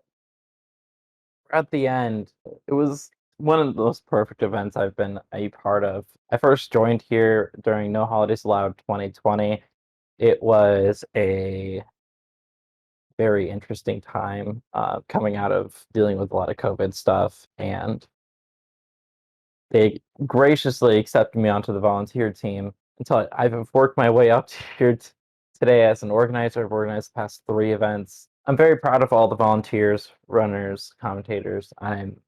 at the end, it was one of the most perfect events I've been a part of. I first joined here during No Holidays Allowed 2020. It was a very interesting time coming out of dealing with a lot of COVID stuff, and they graciously accepted me onto the volunteer team until I've worked my way up to here today as an organizer. I've organized the past 3 events. I'm very proud of all the volunteers, runners, commentators. I'm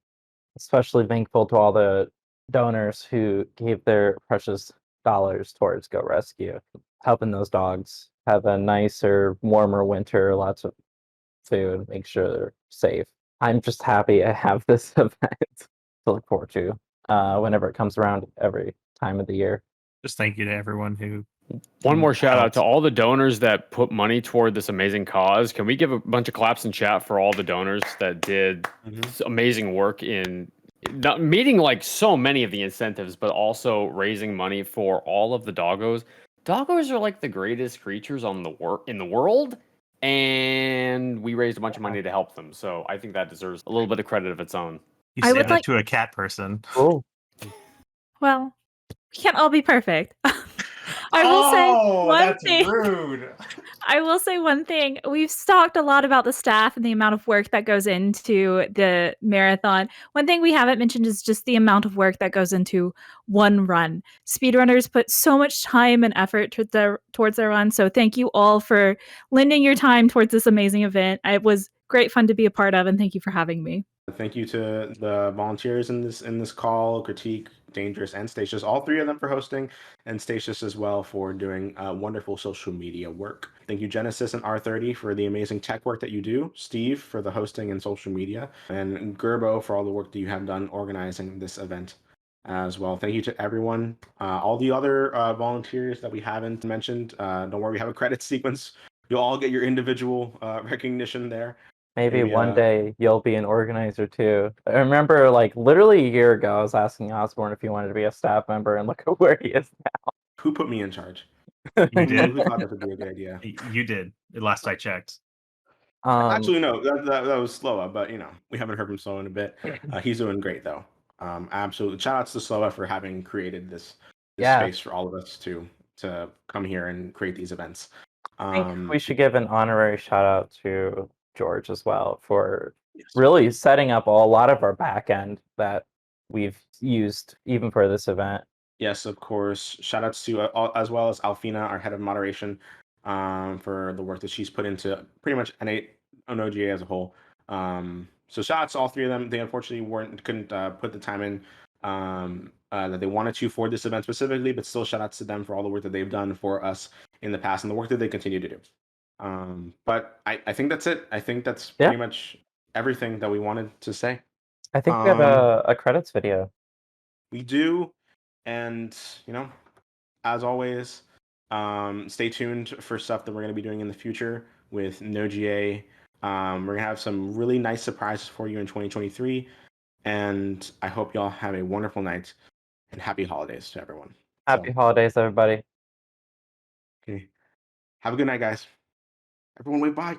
especially thankful to all the donors who gave their precious dollars towards Go Rescue, helping those dogs have a nicer, warmer winter, lots of food, make sure they're safe. I'm just happy I have this event to look forward to whenever it comes around every time of the year. Just thank you to everyone who. One more shout out to all the donors that put money toward this amazing cause. Can we give a bunch of claps in chat for all the donors that did amazing work in not meeting like so many of the incentives, but also raising money for all of the doggos. Doggos are like the greatest creatures on in the world, and we raised a bunch of money to help them. So I think that deserves a little bit of credit of its own. You say that to a cat person. Oh. Well, we can't all be perfect. I will say one thing. Rude. I will say one thing. We've talked a lot about the staff and the amount of work that goes into the marathon. One thing we haven't mentioned is just the amount of work that goes into one run. Speedrunners put so much time and effort towards their run. So thank you all for lending your time towards this amazing event. It was great fun to be a part of, and thank you for having me. Thank you to the volunteers in this call, Critique, Dangerous, and Statius, all three of them for hosting, and Statius as well for doing wonderful social media work. Thank you, Genesis and R30, for the amazing tech work that you do, Steve for the hosting and social media, and Gerbo for all the work that you have done organizing this event as well. Thank you to everyone, all the other volunteers that we haven't mentioned. Don't worry, we have a credit sequence. You'll all get your individual recognition there. Maybe one day you'll be an organizer too. I remember, like, literally a year ago, I was asking Osborne if he wanted to be a staff member, and look at where he is Who put me in charge? You did. Who thought that would be a good idea? You did. Last I checked. now. Actually, no, that was Sloa, but we haven't heard from Sloa in a bit. He's doing great though. Absolutely. Shout outs to Sloa for having created this Yeah. space for all of us to come here and create these events. I think we should give an honorary shout out to George as well for Yes. really setting up a lot of our back end that we've used even for this event. Yes, of course. Shout outs to as well as Alfina, our head of moderation, for the work that she's put into pretty much NOGA as a whole. So shout outs to all three of them. They unfortunately couldn't put the time in that they wanted to for this event specifically, but still shout outs to them for all the work that they've done for us in the past and the work that they continue to do. But I think that's it. I think that's pretty much everything that we wanted to say. I think we have a credits video. We do, and as always, stay tuned for stuff that we're going to be doing in the future with NoGA. We're going to have some really nice surprises for you in 2023, and I hope y'all have a wonderful night and happy holidays to everyone. Happy holidays, everybody. Okay. Have a good night, guys. Everyone wave bye.